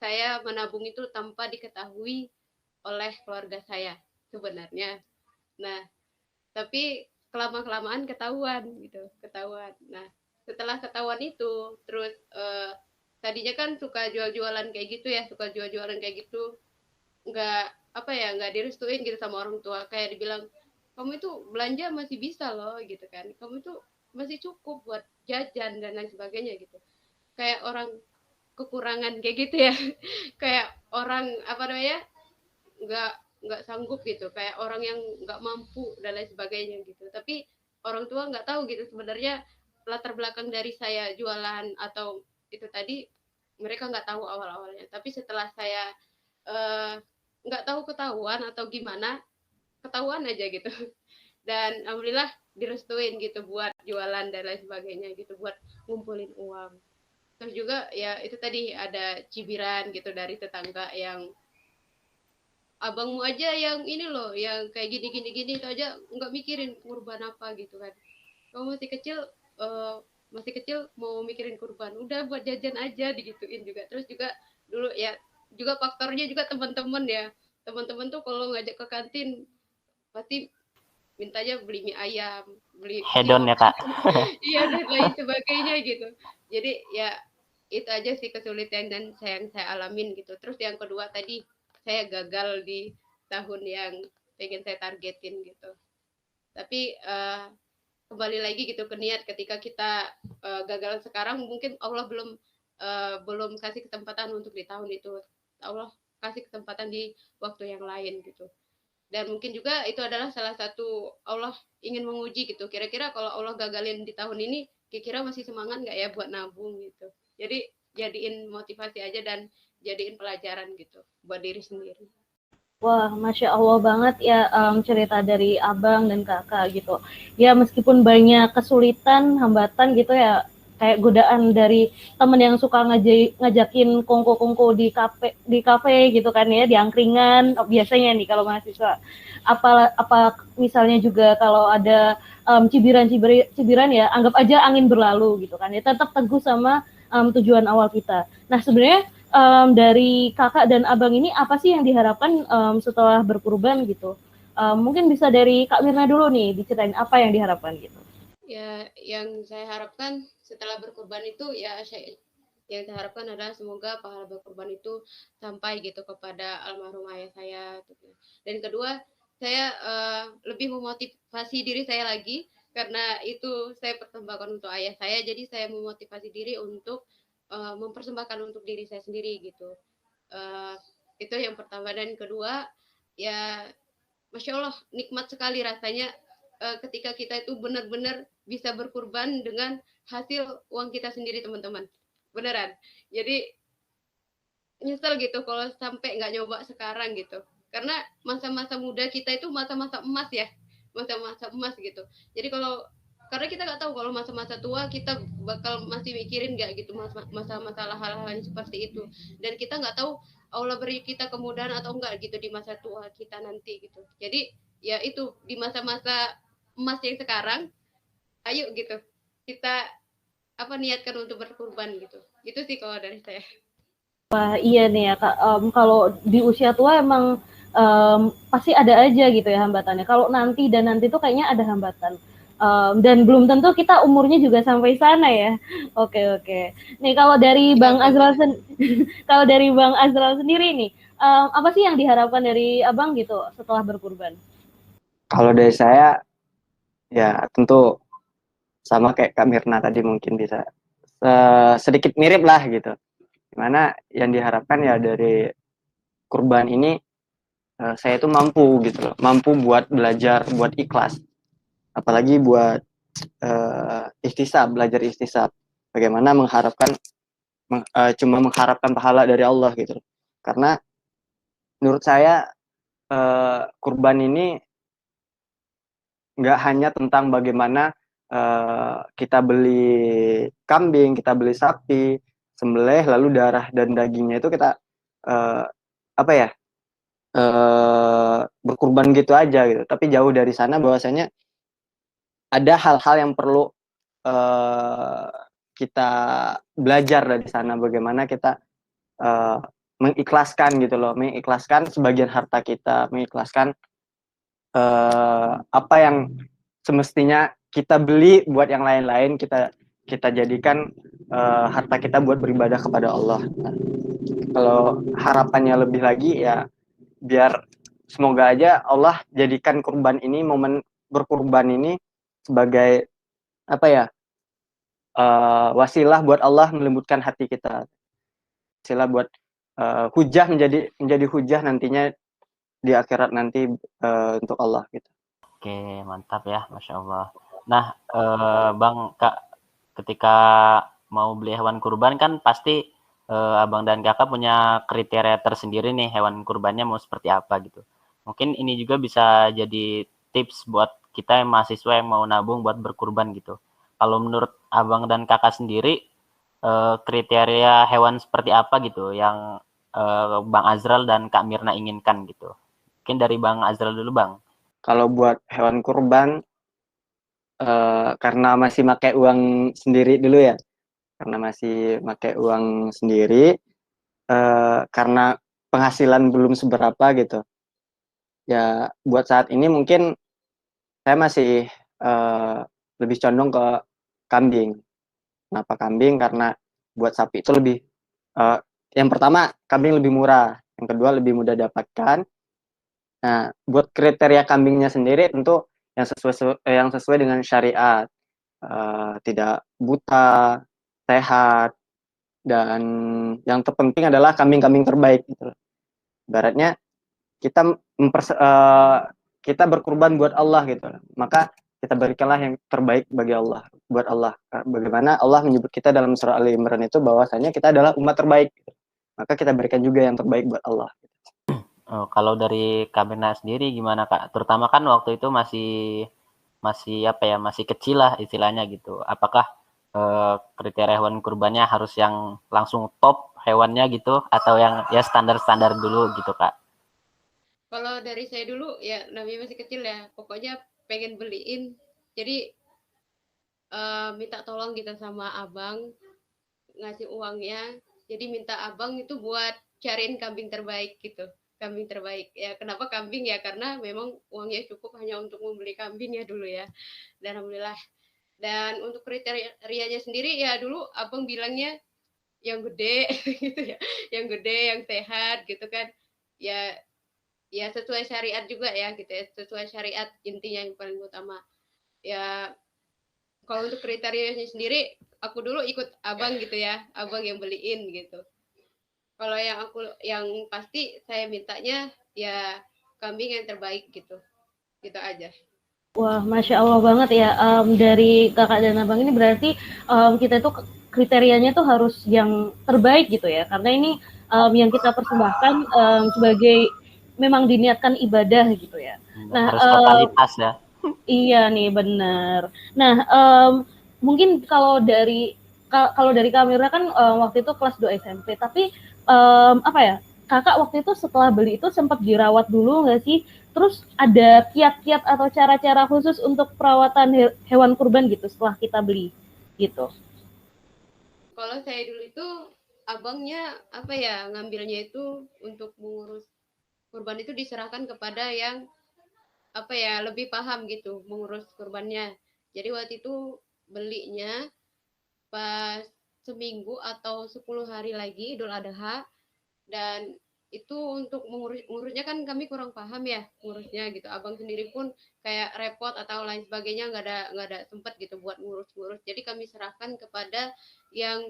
saya menabung itu tanpa diketahui oleh keluarga saya sebenarnya. Nah, tapi kelamaan ketahuan gitu, ketahuan. Nah, setelah ketahuan itu, terus tadinya kan suka jual-jualan kayak gitu ya, suka jual-jualan kayak gitu, nggak direstuin gitu sama orang tua, kayak dibilang kamu itu belanja masih bisa loh gitu kan, kamu itu masih cukup buat jajan dan lain sebagainya gitu, kayak orang kekurangan kayak gitu ya. Kayak orang apa namanya nggak nggak sanggup gitu, kayak orang yang nggak mampu dan lain sebagainya gitu. Tapi orang tua nggak tahu gitu sebenarnya latar belakang dari saya jualan atau itu tadi, mereka nggak tahu awal-awalnya. Tapi setelah saya uh, nggak tahu ketahuan atau gimana, ketahuan aja gitu. Dan alhamdulillah direstuin gitu buat jualan dan lain sebagainya gitu, buat ngumpulin uang. Terus juga ya itu tadi ada cibiran gitu dari tetangga yang, abangmu aja yang ini loh, yang kayak gini gini gini itu aja nggak mikirin kurban apa gitu kan. Kamu eh, masih kecil mau mikirin kurban, udah buat jajan aja digituin juga. Terus juga dulu ya juga faktornya juga teman-teman ya. Teman-teman tuh kalau ngajak ke kantin pasti mintanya beli mie ayam, beli Hedon cilok, ya Kak. iya dan lain sebagainya gitu. Jadi ya itu aja sih kesulitan dan yang saya alamin gitu. Terus yang kedua tadi saya gagal di tahun yang pengen saya targetin gitu. Tapi kembali lagi gitu ke niat, ketika kita gagal sekarang mungkin Allah belum kasih kesempatan untuk di tahun itu. Allah kasih kesempatan di waktu yang lain gitu. Dan mungkin juga itu adalah salah satu Allah ingin menguji gitu. Kira-kira kalau Allah gagalin di tahun ini, kira-kira masih semangat nggak ya buat nabung gitu. Jadi jadiin motivasi aja dan jadiin pelajaran gitu buat diri sendiri. Wah, Masya Allah banget ya cerita dari abang dan kakak gitu. Ya meskipun banyak kesulitan, hambatan gitu ya, kayak godaan dari temen yang suka ngajakin kongko-kongko di kafe gitu kan ya, di angkringan biasanya nih kalau mahasiswa. Apa misalnya juga kalau ada cibiran ya, anggap aja angin berlalu gitu kan ya, tetap teguh sama tujuan awal kita. Nah sebenarnya dari kakak dan abang ini apa sih yang diharapkan setelah berkurban gitu? Mungkin bisa dari Kak Mirna dulu nih, diceritain apa yang diharapkan gitu. Ya, yang saya harapkan setelah berkurban itu yang saya harapkan adalah semoga pahala berkurban itu sampai gitu kepada almarhum ayah saya. Dan kedua, saya lebih memotivasi diri saya lagi karena itu saya persembahkan untuk ayah saya. Jadi saya memotivasi diri untuk mempersembahkan untuk diri saya sendiri gitu. Uh, itu yang pertama. Dan kedua, ya Masya Allah nikmat sekali rasanya ketika kita itu benar-benar bisa berkurban dengan hasil uang kita sendiri teman-teman, beneran. Jadi nyesel gitu kalau sampai nggak nyoba sekarang gitu, karena masa-masa muda kita itu masa-masa emas ya, masa-masa emas gitu. Jadi kalau karena kita nggak tahu kalau masa-masa tua kita bakal masih mikirin nggak gitu masalah hal-hal yang seperti itu, dan kita nggak tahu Allah beri kita kemudahan atau enggak gitu di masa tua kita nanti gitu. Jadi ya itu di masa-masa emas yang sekarang, ayo gitu kita niatkan untuk berkurban gitu. Itu sih kalau dari saya. Wah iya nih ya Kak, kalau di usia tua emang pasti ada aja gitu ya hambatannya. Kalau nanti tuh kayaknya ada hambatan. Dan belum tentu kita umurnya juga sampai sana ya. Oke oke. Nih kalau dari Ya, Bang Azral kalau dari Bang Azral sendiri nih, apa sih yang diharapkan dari abang gitu setelah berkurban? Kalau dari saya ya tentu sama kayak Kak Mirna tadi, mungkin bisa sedikit mirip lah gitu. Dimana yang diharapkan ya dari kurban ini saya itu mampu gitu loh, mampu buat belajar, buat ikhlas, apalagi buat ihtisab, belajar ihtisab. Bagaimana cuma mengharapkan pahala dari Allah gitu. Karena menurut saya kurban ini nggak hanya tentang bagaimana kita beli kambing, kita beli sapi, sembelih, lalu darah dan dagingnya itu kita apa ya berkurban gitu aja gitu. Tapi jauh dari sana, bahwasanya ada hal-hal yang perlu kita belajar dari sana, bagaimana kita mengikhlaskan gitu loh, mengikhlaskan sebagian harta kita, mengikhlaskan apa yang semestinya kita beli buat yang lain-lain, kita jadikan harta kita buat beribadah kepada Allah. Nah, kalau harapannya lebih lagi ya, biar semoga aja Allah jadikan kurban ini, momen berkurban ini sebagai apa ya, wasilah buat Allah melembutkan hati kita, wasilah buat hujah menjadi hujah nantinya di akhirat nanti untuk Allah gitu. Oke, mantap ya, Masya Allah. Nah, Bang, Kak, ketika mau beli hewan kurban kan pasti abang dan kakak punya kriteria tersendiri nih hewan kurbannya mau seperti apa gitu. Mungkin ini juga bisa jadi tips buat kita yang mahasiswa yang mau nabung buat berkurban gitu. Kalau menurut abang dan kakak sendiri, kriteria hewan seperti apa gitu yang Bang Azral dan Kak Mirna inginkan gitu. Mungkin dari Bang Azral dulu, Bang. Kalau buat hewan kurban, karena masih pakai uang sendiri dulu ya, karena masih pakai uang sendiri, karena penghasilan belum seberapa gitu. Ya, buat saat ini mungkin saya masih lebih condong ke kambing. Kenapa kambing? Karena buat sapi itu lebih, uh, yang pertama kambing lebih murah, yang kedua lebih mudah dapatkan. Nah, buat kriteria kambingnya sendiri tentu yang sesuai dengan syariat, tidak buta, sehat, dan yang terpenting adalah kambing-kambing terbaik gitu. Ibaratnya kita kita berkurban buat Allah gitu. Maka kita berikanlah yang terbaik bagi Allah, buat Allah. Bagaimana Allah menyebut kita dalam surah Ali Imran itu bahwasanya kita adalah umat terbaik. Gitu. Maka kita berikan juga yang terbaik buat Allah. Kalau dari Kak Mirna sendiri gimana, Kak? Terutama kan waktu itu masih apa ya, masih kecil lah istilahnya gitu. Apakah kriteria hewan kurbannya harus yang langsung top hewannya gitu atau yang ya standar-standar dulu gitu, Kak? Kalau dari saya dulu ya namanya masih kecil ya, pokoknya pengen beliin. Jadi minta tolong kita sama abang ngasih uangnya. Jadi minta abang itu buat cariin kambing terbaik gitu. Kambing terbaik. Ya kenapa kambing ya? Karena memang uangnya cukup hanya untuk membeli kambing ya dulu ya. Dan alhamdulillah. Dan untuk kriterianya sendiri ya dulu abang bilangnya yang gede gitu ya. Yang gede, yang sehat gitu kan. Ya ya sesuai syariat juga ya gitu ya. Sesuai syariat intinya yang paling utama. Ya kalau untuk kriterianya sendiri aku dulu ikut abang gitu ya, abang yang beliin gitu. Kalau yang pasti saya mintanya ya kambing yang terbaik gitu, gitu aja. Wah, Masya Allah banget ya, dari Kakak dan Abang ini berarti, kita itu kriterianya tuh harus yang terbaik gitu ya, karena ini, yang kita persembahkan, sebagai memang diniatkan ibadah gitu ya. Nah, Harus totalitas ya. iya nih, bener. Nah, mungkin kalau dari Kamira kan, waktu itu kelas 2 SMP, tapi, apa ya, Kakak waktu itu setelah beli itu sempat dirawat dulu nggak sih? Terus ada kiat-kiat atau cara-cara khusus untuk perawatan hewan kurban gitu setelah kita beli, gitu? Kalau saya dulu itu abangnya apa ya ngambilnya itu untuk mengurus kurban itu diserahkan kepada yang apa ya lebih paham gitu mengurus kurbannya. Jadi waktu itu belinya pas seminggu atau 10 hari lagi Idul Adha dan itu untuk ngurusnya kan kami kurang paham ya ngurusnya gitu abang sendiri pun kayak repot atau lain sebagainya nggak ada sempat gitu buat ngurus-ngurus jadi kami serahkan kepada yang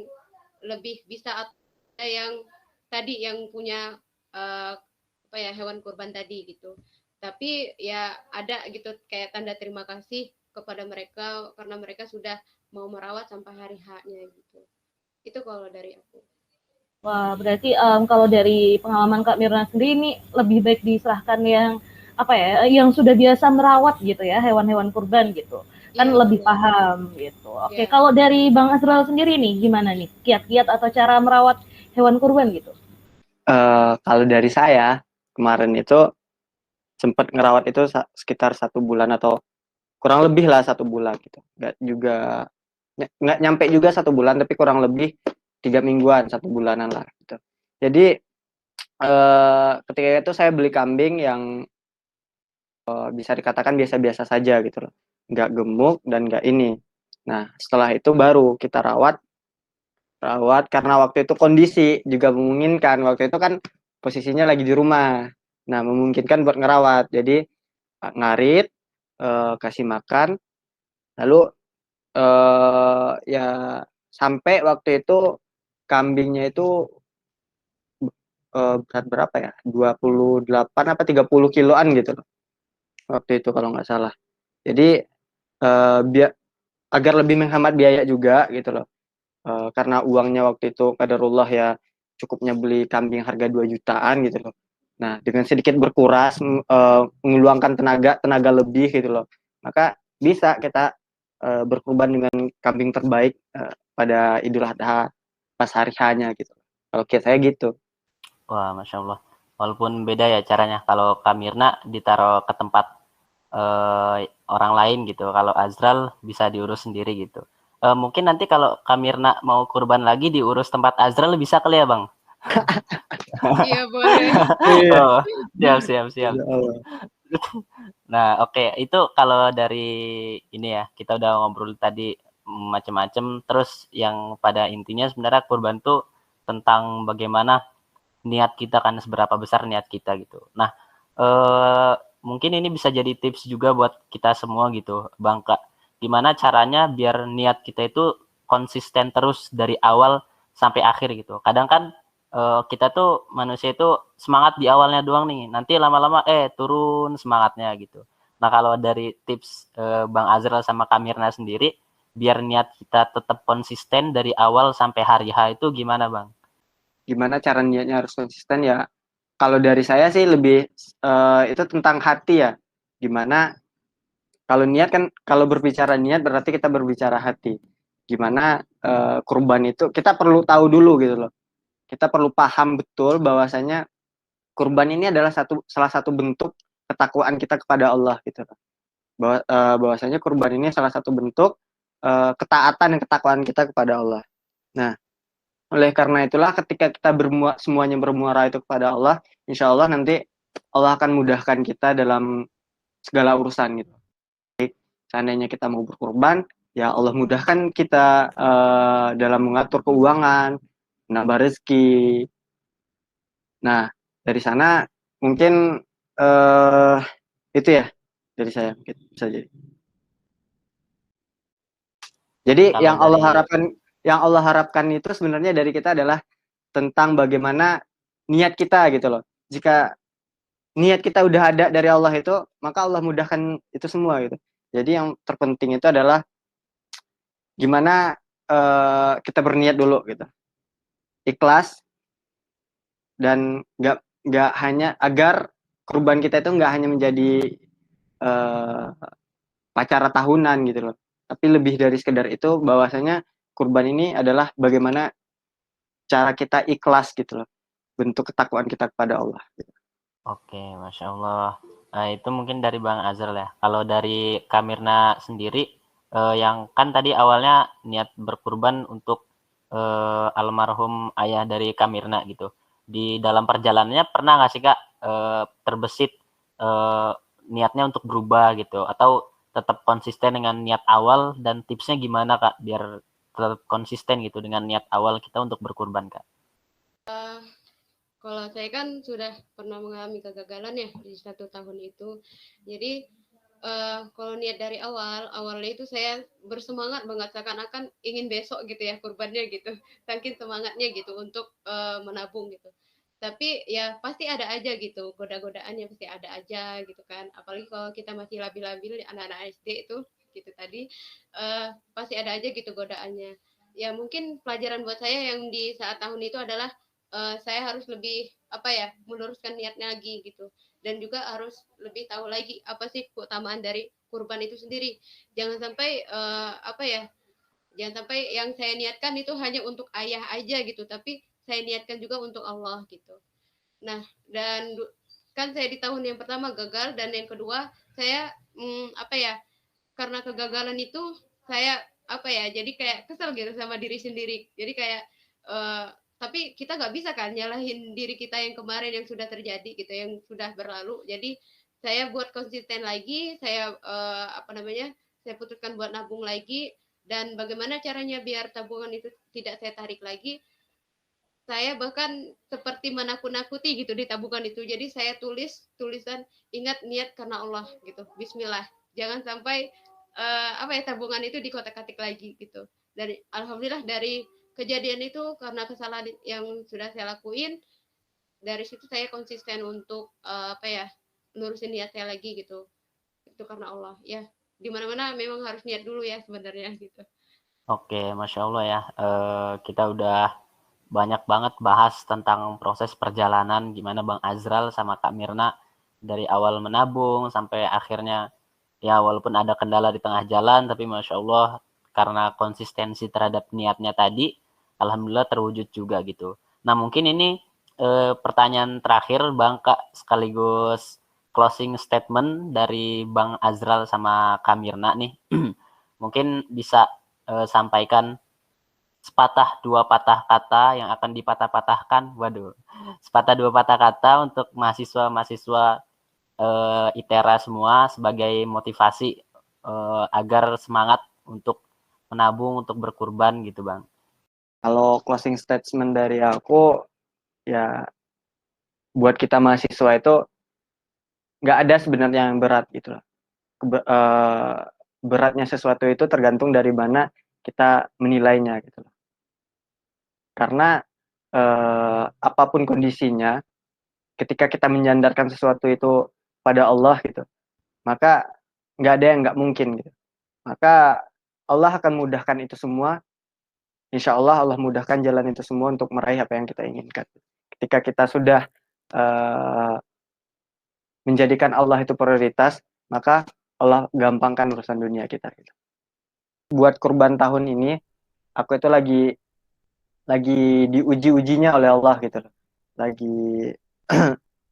lebih bisa atau yang tadi yang punya apa ya hewan kurban tadi gitu tapi ya ada gitu kayak tanda terima kasih kepada mereka karena mereka sudah mau merawat sampai hari H-nya gitu itu kalau dari aku. Wah, berarti, kalau dari pengalaman Kak Mirna sendiri ini lebih baik diserahkan yang, apa ya, yang sudah biasa merawat gitu ya, hewan-hewan kurban gitu, kan Iya lebih benar. paham gitu. Oke, Ya. kalau dari Bang Azral sendiri nih, gimana nih kiat-kiat atau cara merawat hewan kurban gitu? Kalau dari saya kemarin itu sempat ngerawat itu sekitar 1 bulan atau kurang lebih lah 1 bulan gitu. Nggak nyampe juga 1 bulan tapi kurang lebih 3 mingguan 1 bulanan lah gitu. Jadi ketika itu saya beli kambing yang bisa dikatakan biasa-biasa saja gitu loh, nggak gemuk dan nggak ini. Nah setelah itu baru kita rawat karena waktu itu kondisi juga memungkinkan, waktu itu kan posisinya lagi di rumah, nah memungkinkan buat ngerawat, jadi ngarit, kasih makan, lalu ya sampai waktu itu kambingnya itu berat berapa ya, 28 apa 30 kiloan gitu loh waktu itu kalau nggak salah. Jadi biar agar lebih menghemat biaya juga gitu loh, karena uangnya waktu itu qadarullah ya cukupnya beli kambing harga 2 jutaan gitu loh. Nah, dengan sedikit berkuras, mengeluangkan tenaga lebih gitu loh, maka bisa kita berkurban dengan kambing terbaik pada Idul Adha pas hari hanya gitu. Kalau saya gitu. Wah, Masya Allah. Walaupun beda ya caranya. Kalau Kak Mirna ditaruh ke tempat orang lain gitu. Kalau Azral bisa diurus sendiri gitu. Mungkin nanti kalau Kak Mirna mau kurban lagi diurus tempat Azral bisa kali ya, Bang? Iya, boleh. Iya. Oh, siap. Ya Allah. Nah, oke. Itu kalau dari ini ya, kita udah ngobrol tadi macam-macam. Terus yang pada intinya sebenarnya kurban tuh tentang bagaimana niat kita kan, seberapa besar niat kita gitu. Nah, mungkin ini bisa jadi tips juga buat kita semua gitu, Bang Kak. Gimana caranya biar niat kita itu konsisten terus dari awal sampai akhir gitu. Kadang kan kita tuh manusia itu semangat di awalnya doang nih, nanti lama-lama turun semangatnya gitu. Nah, kalau dari tips Bang Azral sama Kak Mirna sendiri, biar niat kita tetap konsisten dari awal sampai hari H itu gimana, Bang? Gimana cara niatnya harus konsisten ya? Kalau dari saya sih lebih itu tentang hati ya. Gimana kalau niat kan, kalau berbicara niat berarti kita berbicara hati. Gimana kurban itu kita perlu tahu dulu gitu loh. Kita perlu paham betul bahwasanya kurban ini adalah salah satu bentuk ketakwaan kita kepada Allah gitu. Bahwasanya kurban ini salah satu bentuk ketaatan dan ketakwaan kita kepada Allah. Nah, oleh karena itulah ketika kita semuanya bermuara itu kepada Allah, insya Allah nanti Allah akan mudahkan kita dalam segala urusan gitu. Seandainya kita mau berkurban, ya Allah mudahkan kita dalam mengatur keuangan, menambah rezeki. Nah, dari sana mungkin itu ya dari saya mungkin bisa jadi. Jadi Kalau dari yang Allah harapkan itu sebenarnya dari kita adalah tentang bagaimana niat kita gitu loh. Jika niat kita udah ada dari Allah itu, maka Allah mudahkan itu semua gitu. Jadi yang terpenting itu adalah gimana kita berniat dulu gitu. Ikhlas dan nggak hanya agar kurban kita itu nggak hanya menjadi acara tahunan gitu loh. Tapi lebih dari sekedar itu, bahwasanya kurban ini adalah bagaimana cara kita ikhlas gitu loh. Bentuk ketakwaan kita kepada Allah. Gitu. Oke, Masya Allah. Nah, itu mungkin dari Bang Azral ya. Kalau dari Kak Mirna sendiri, yang kan tadi awalnya niat berkurban untuk almarhum ayah dari Kak Mirna gitu. Di dalam perjalanannya pernah nggak sih Kak terbesit niatnya untuk berubah gitu? Atau tetap konsisten dengan niat awal, dan tipsnya gimana Kak biar tetap konsisten gitu dengan niat awal kita untuk berkurban Kak? Kalau saya kan sudah pernah mengalami kegagalan ya di 1 tahun itu. Jadi kalau niat dari awalnya itu saya bersemangat banget, seakan-akan ingin besok gitu ya kurbannya gitu. Saking semangatnya gitu untuk menabung gitu. Tapi ya pasti ada aja gitu, goda-godaannya pasti ada aja gitu kan. Apalagi kalau kita masih labil-labil anak-anak SD itu gitu tadi, pasti ada aja gitu godaannya. Ya mungkin pelajaran buat saya yang di saat tahun itu adalah saya harus lebih meluruskan niatnya lagi gitu, dan juga harus lebih tahu lagi apa sih keutamaan dari kurban itu sendiri. Jangan sampai jangan sampai yang saya niatkan itu hanya untuk ayah aja gitu, tapi saya niatkan juga untuk Allah gitu. Nah, dan kan saya di tahun yang pertama gagal, dan yang kedua saya karena kegagalan itu saya jadi kayak kesel gitu sama diri sendiri. Jadi kayak tapi kita nggak bisa kan nyalahin diri kita yang kemarin yang sudah terjadi gitu, yang sudah berlalu. Jadi saya buat konsisten lagi, saya saya putuskan buat nabung lagi. Dan bagaimana caranya biar tabungan itu tidak saya tarik lagi, saya bahkan seperti menakut-nakuti gitu di tabungan itu. Jadi saya tulisan, ingat niat karena Allah gitu, Bismillah, jangan sampai tabungan itu dikotak-katik lagi gitu. Dan alhamdulillah dari kejadian itu, karena kesalahan yang sudah saya lakuin, dari situ saya konsisten untuk nurusin niat saya lagi gitu. Itu karena Allah ya. Dimana-mana memang harus niat dulu ya sebenarnya gitu. Oke, Masya Allah ya. Kita udah banyak banget bahas tentang proses perjalanan gimana Bang Azral sama Kak Mirna dari awal menabung sampai akhirnya ya walaupun ada kendala di tengah jalan tapi Masya Allah karena konsistensi terhadap niatnya tadi Alhamdulillah terwujud juga gitu. Nah mungkin ini pertanyaan terakhir Bang Kak sekaligus closing statement dari Bang Azral sama Kak Mirna nih. Mungkin bisa sampaikan sepatah dua patah kata yang akan dipatah-patahkan. Waduh, sepatah dua patah kata untuk mahasiswa-mahasiswa ITERA semua sebagai motivasi agar semangat untuk menabung, untuk berkurban gitu Bang. Kalau closing statement dari aku, ya buat kita mahasiswa itu nggak ada sebenarnya yang berat gitu loh. Beratnya sesuatu itu tergantung dari mana kita menilainya gitu loh. Karena apapun kondisinya, ketika kita menyandarkan sesuatu itu pada Allah gitu, maka nggak ada yang nggak mungkin gitu. Maka Allah akan mudahkan itu semua. Insya Allah Allah mudahkan jalan itu semua untuk meraih apa yang kita inginkan. Ketika kita sudah menjadikan Allah itu prioritas, maka Allah gampangkan urusan dunia kita. Gitu. Buat kurban tahun ini, aku itu lagi diuji-ujinya oleh Allah gitu. Lagi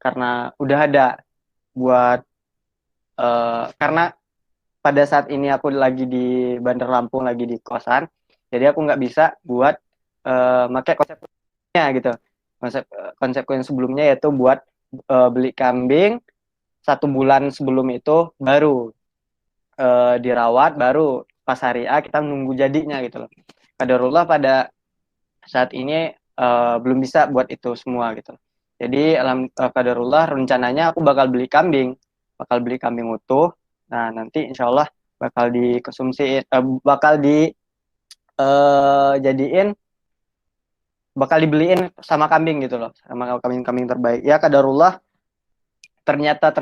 karena udah ada buat karena pada saat ini aku lagi di Bandar Lampung, lagi di kosan, jadi aku nggak bisa buat pakai konsepnya gitu. Konsepku yang sebelumnya yaitu buat beli kambing 1 bulan sebelum itu baru dirawat, baru pas hari A kita nunggu jadinya gitu loh. Qadarullah pada saat ini belum bisa buat itu semua gitu. Jadi qadarullah rencananya aku bakal beli kambing utuh. Nah nanti insya Allah bakal dikonsumsi, jadiin, bakal dibeliin sama kambing gitu loh, sama kambing terbaik. Ya qadarullah, ternyata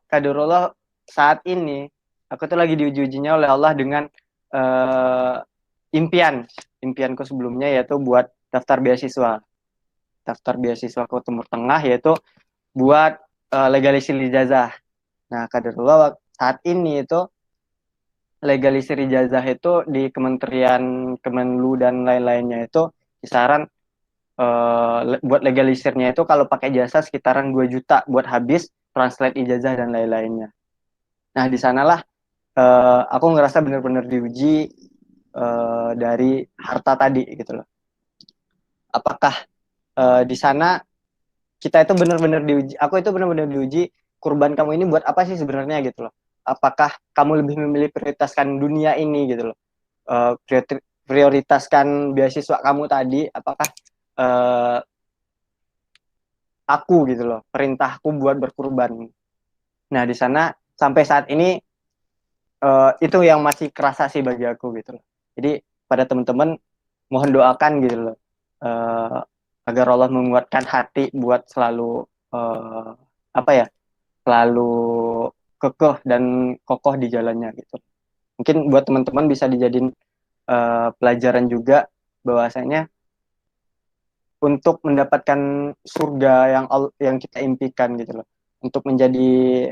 qadarullah saat ini aku tuh lagi diuji-ujinya oleh Allah dengan impianku sebelumnya yaitu buat daftar beasiswa ke Timur Tengah, yaitu buat legalisir ijazah. Nah, qadarullah saat ini itu legalisir ijazah itu di Kementerian Kemenlu dan lain-lainnya itu kisaran buat legalisirnya itu kalau pakai jasa sekitaran 2 juta buat habis translate ijazah dan lain-lainnya. Nah, di sanalah aku ngerasa benar-benar diuji dari harta tadi gitu loh. Apakah di sana kita itu benar-benar diuji, aku itu benar-benar diuji, kurban kamu ini buat apa sih sebenarnya gitu loh. Apakah kamu lebih memilih prioritaskan dunia ini gitu loh, prioritaskan beasiswa kamu tadi, apakah aku gitu loh, perintahku buat berkurban. Nah di sana sampai saat ini itu yang masih kerasa sih bagi aku gitu loh. Jadi pada teman-teman mohon doakan gitu loh, agar Allah menguatkan hati buat selalu selalu kekeh dan kokoh di jalannya gitu. Mungkin buat teman-teman bisa dijadiin pelajaran juga bahwasanya untuk mendapatkan surga yang kita impikan gitu loh, untuk menjadi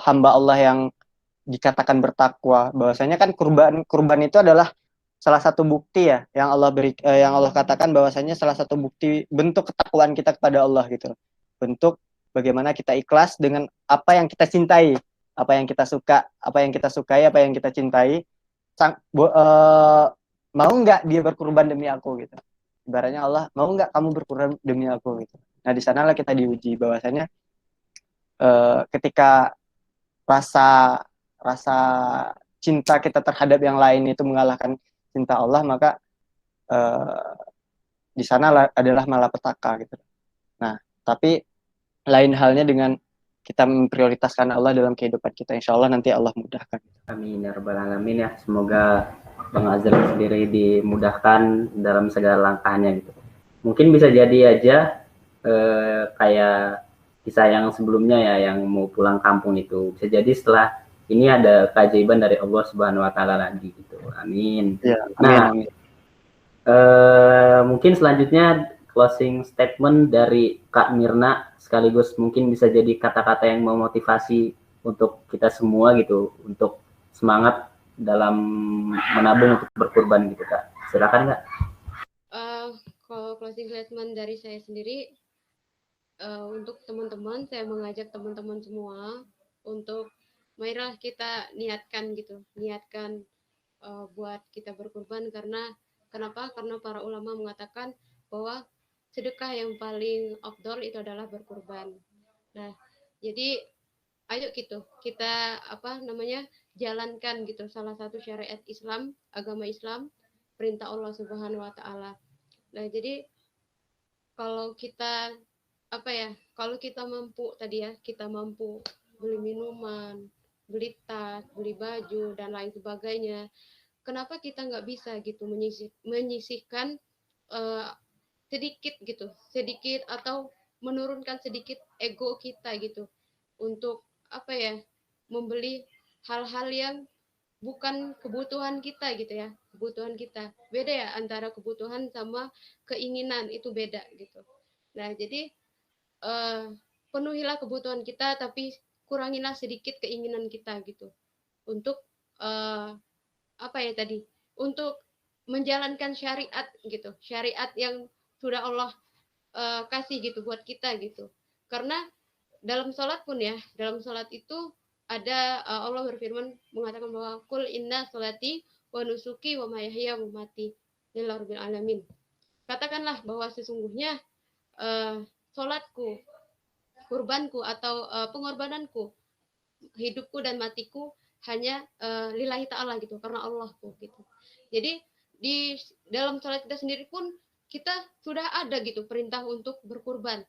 hamba Allah yang dikatakan bertakwa, bahwasanya kan kurban itu adalah salah satu bukti ya yang Allah katakan bahwasanya salah satu bukti bentuk ketakwaan kita kepada Allah gitu. Bentuk bagaimana kita ikhlas dengan apa yang kita cintai, apa yang kita suka, apa yang kita sukai, apa yang kita cintai. Mau nggak dia berkurban demi aku gitu. Ibaratnya Allah, mau nggak kamu berkurban demi aku gitu. Nah di sanalah kita diuji bahwasanya ketika rasa cinta kita terhadap yang lain itu mengalahkan cinta Allah, maka di sana adalah malapetaka gitu. Nah, tapi lain halnya dengan kita memprioritaskan Allah dalam kehidupan kita, insya Allah nanti Allah mudahkan. Amin ya rabbal alamin ya. Semoga Bang Azral sendiri dimudahkan dalam segala langkahnya gitu. Mungkin bisa jadi aja kayak kisah yang sebelumnya ya, yang mau pulang kampung itu bisa jadi setelah ini ada keajaiban dari Allah Subhanahu Wa Taala lagi gitu. Amin. Ya, amin, nah, amin. Mungkin selanjutnya closing statement dari Kak Mirna, sekaligus mungkin bisa jadi kata-kata yang memotivasi untuk kita semua gitu, untuk semangat dalam menabung untuk berkurban gitu Kak. Silakan Kak. Kalau closing statement dari saya sendiri, untuk teman-teman, saya mengajak teman-teman semua untuk marilah kita niatkan gitu, niatkan buat kita berkurban. Karena kenapa? Karena para ulama mengatakan bahwa sedekah yang paling afdol itu adalah berkurban. Nah, jadi ayo gitu kita jalankan gitu salah satu syariat Islam, agama Islam, perintah Allah Subhanahu wa taala. Nah, jadi kalau kita kalau kita mampu tadi ya, kita mampu beli minuman, beli tas, beli baju dan lain sebagainya, kenapa kita nggak bisa gitu menyisihkan sedikit gitu, sedikit atau menurunkan sedikit ego kita gitu untuk membeli hal-hal yang bukan kebutuhan kita gitu ya, kebutuhan kita beda ya, antara kebutuhan sama keinginan itu beda gitu. Nah, jadi penuhilah kebutuhan kita tapi kurangilah sedikit keinginan kita gitu untuk untuk menjalankan syariat gitu, syariat yang sudah Allah kasih gitu buat kita gitu. Karena dalam sholat pun ya, dalam sholat itu ada Allah berfirman mengatakan bahwa kul inna sholati wa nusuki wa mahyaya wa mamati lillahi rabbil alamin. Katakanlah bahwa sesungguhnya sholatku, kurbanku atau pengorbananku, hidupku dan matiku hanya lillahi ta'ala gitu, karena Allahku gitu. Jadi di dalam sholat kita sendiri pun kita sudah ada gitu perintah untuk berkurban,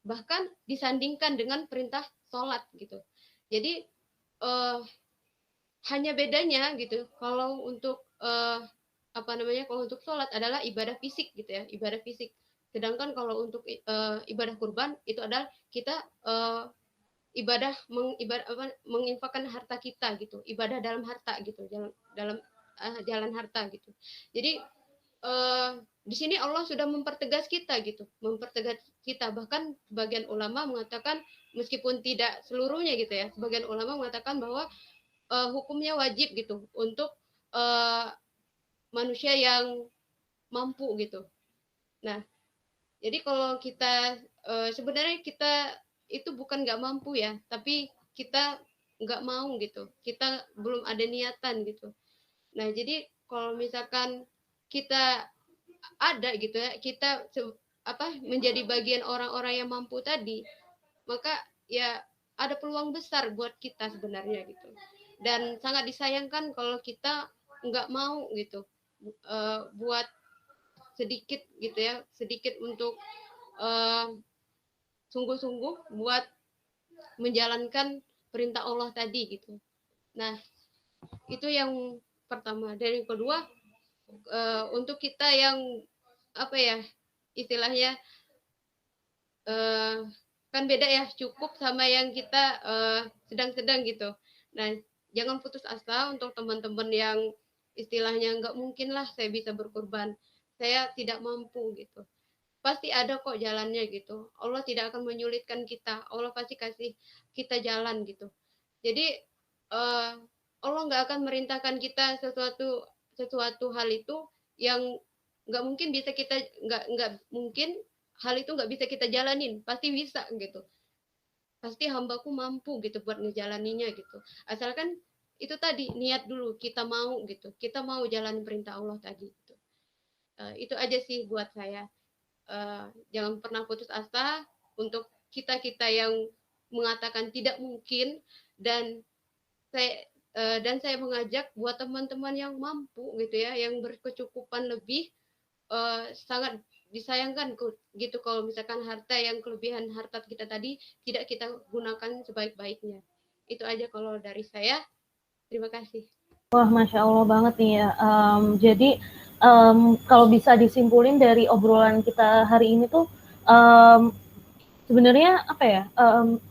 bahkan disandingkan dengan perintah sholat gitu. Jadi hanya bedanya gitu, kalau untuk kalau untuk sholat adalah ibadah fisik gitu ya, ibadah fisik. Sedangkan kalau untuk ibadah kurban itu adalah kita menginfakkan harta kita gitu, ibadah dalam harta gitu, dalam jalan harta gitu. Jadi di sini Allah sudah mempertegas kita gitu, mempertegas kita. Bahkan sebagian ulama mengatakan, meskipun tidak seluruhnya gitu ya, sebagian ulama mengatakan bahwa hukumnya wajib gitu untuk manusia yang mampu gitu. Nah, jadi kalau kita sebenarnya kita itu bukan nggak mampu ya, tapi kita nggak mau gitu, kita belum ada niatan gitu. Nah, jadi kalau misalkan kita ada gitu ya, kita menjadi bagian orang-orang yang mampu tadi, maka ya ada peluang besar buat kita sebenarnya gitu. Dan sangat disayangkan kalau kita nggak mau gitu buat sedikit gitu ya, sedikit untuk sungguh-sungguh buat menjalankan perintah Allah tadi gitu. Nah, itu yang pertama. Dan yang kedua, untuk kita yang istilahnya kan beda ya, cukup sama yang kita sedang-sedang gitu. Nah, jangan putus asa untuk teman-teman yang istilahnya nggak mungkin lah saya bisa berkorban, saya tidak mampu gitu. Pasti ada kok jalannya gitu. Allah tidak akan menyulitkan kita. Allah pasti kasih kita jalan gitu. Jadi Allah nggak akan merintahkan kita sesuatu hal itu yang nggak mungkin bisa kita nggak mungkin hal itu nggak bisa kita jalanin. Pasti bisa gitu. Pasti hambaku mampu gitu buat ngejalaninya gitu. Asalkan itu tadi niat dulu, kita mau gitu. Kita mau jalan perintah Allah tadi gitu. Itu aja sih buat saya. Jangan pernah putus asa untuk kita yang mengatakan tidak mungkin, dan saya mengajak buat teman-teman yang mampu gitu ya, yang berkecukupan lebih, sangat disayangkan gitu kalau misalkan harta yang kelebihan harta kita tadi tidak kita gunakan sebaik-baiknya. Itu aja kalau dari saya. Terima kasih. Wah, Masya Allah banget nih ya. Jadi kalau bisa disimpulin dari obrolan kita hari ini tuh, sebenarnya apa ya?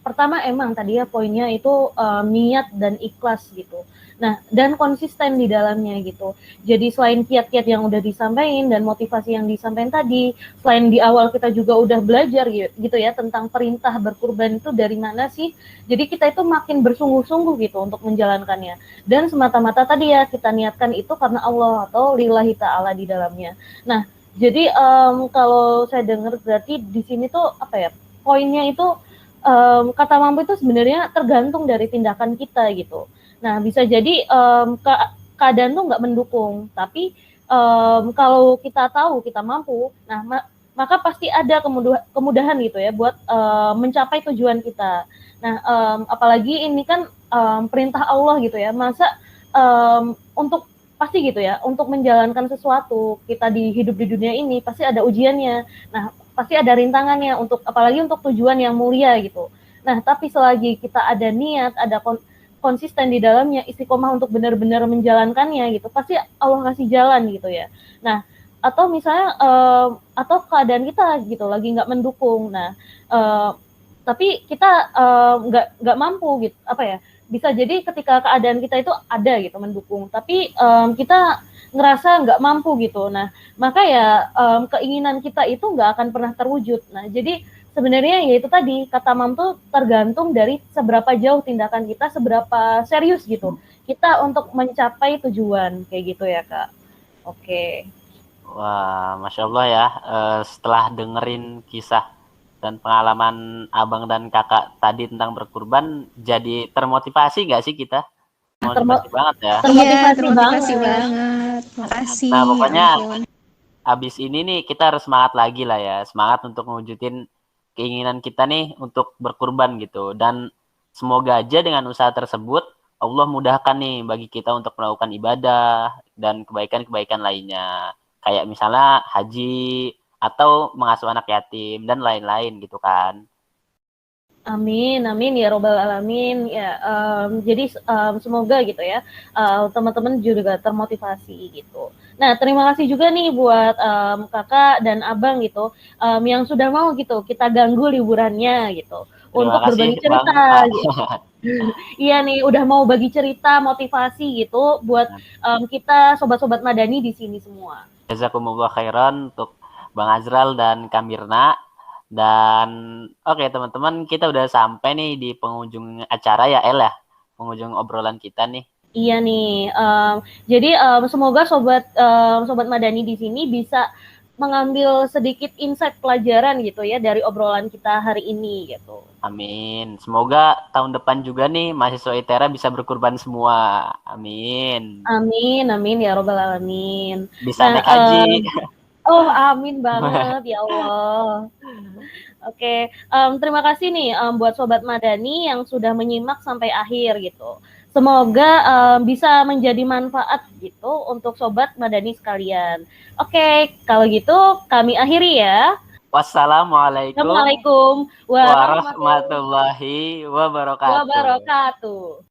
Pertama emang tadi ya poinnya itu niat dan ikhlas gitu. Nah, dan konsisten di dalamnya gitu. Jadi selain kiat-kiat yang udah disampaikan dan motivasi yang disampaikan tadi, selain di awal kita juga udah belajar gitu ya tentang perintah berkurban itu dari mana sih. Jadi kita itu makin bersungguh-sungguh gitu untuk menjalankannya. Dan semata-mata tadi ya kita niatkan itu karena Allah atau lillahi ta'ala di dalamnya. Nah, jadi kalau saya dengar berarti di sini tuh apa ya? Poinnya itu kata mampu itu sebenarnya tergantung dari tindakan kita gitu. Nah, bisa jadi keadaan tuh nggak mendukung, tapi kalau kita tahu kita mampu, nah maka pasti ada kemudahan gitu ya buat mencapai tujuan kita. Nah, apalagi ini kan perintah Allah gitu ya, masa untuk pasti gitu ya, untuk menjalankan sesuatu kita di hidup di dunia ini pasti ada ujiannya. Nah, pasti ada rintangannya untuk apalagi untuk tujuan yang mulia gitu. Nah, tapi selagi kita ada niat, ada konsisten di dalamnya, istiqomah untuk benar-benar menjalankannya gitu, pasti Allah kasih jalan gitu ya. Nah, atau misalnya atau keadaan kita gitu lagi nggak mendukung, nah tapi kita nggak mampu gitu, apa ya? Bisa jadi ketika keadaan kita itu ada gitu mendukung, tapi kita ngerasa nggak mampu gitu. Nah, maka ya keinginan kita itu nggak akan pernah terwujud. Nah, jadi sebenarnya ya itu tadi kata mam tuh tergantung dari seberapa jauh tindakan kita, seberapa serius gitu kita untuk mencapai tujuan kayak gitu ya Kak. Oke. Wah, Masya Allah ya, setelah dengerin kisah dan pengalaman abang dan kakak tadi tentang berkurban, jadi termotivasi nggak sih kita? Motivasi banget ya. Termotivasi termotivasi banget. banget. Makasih. Nah, pokoknya ya ampun. abis ini nih kita harus semangat lagi lah ya, semangat untuk mewujudin keinginan kita nih untuk berkurban gitu. Dan semoga aja dengan usaha tersebut Allah mudahkan nih bagi kita untuk melakukan ibadah dan kebaikan-kebaikan lainnya. Kayak misalnya haji atau mengasuh anak yatim dan lain-lain gitu kan. Amin, amin ya robbal alamin ya. Jadi semoga gitu ya teman-teman juga termotivasi gitu. Nah, terima kasih juga nih buat kakak dan abang gitu yang sudah mau gitu kita ganggu liburannya gitu untuk berbagi cerita. Gitu. Iya nih, udah mau bagi cerita motivasi gitu buat kita sobat-sobat Madani di sini semua. Jazakumullah khairan untuk Bang Azral dan Kamirna. Dan oke teman-teman, kita udah sampai nih di penghujung acara ya El ya, penghujung obrolan kita nih. Iya nih, jadi semoga sobat Madani di sini bisa mengambil sedikit insight pelajaran gitu ya dari obrolan kita hari ini gitu. Amin. Semoga tahun depan juga nih mahasiswa ITERA bisa berkurban semua. Amin. Amin, amin ya robbal alamin. Bisa naik haji. Oh, amin banget ya Allah. Oke, terima kasih nih buat Sobat Madani yang sudah menyimak sampai akhir gitu. Semoga bisa menjadi manfaat gitu untuk Sobat Madani sekalian. Oke, kalau gitu kami akhiri ya. Wassalamualaikum warahmatullahi wabarakatuh.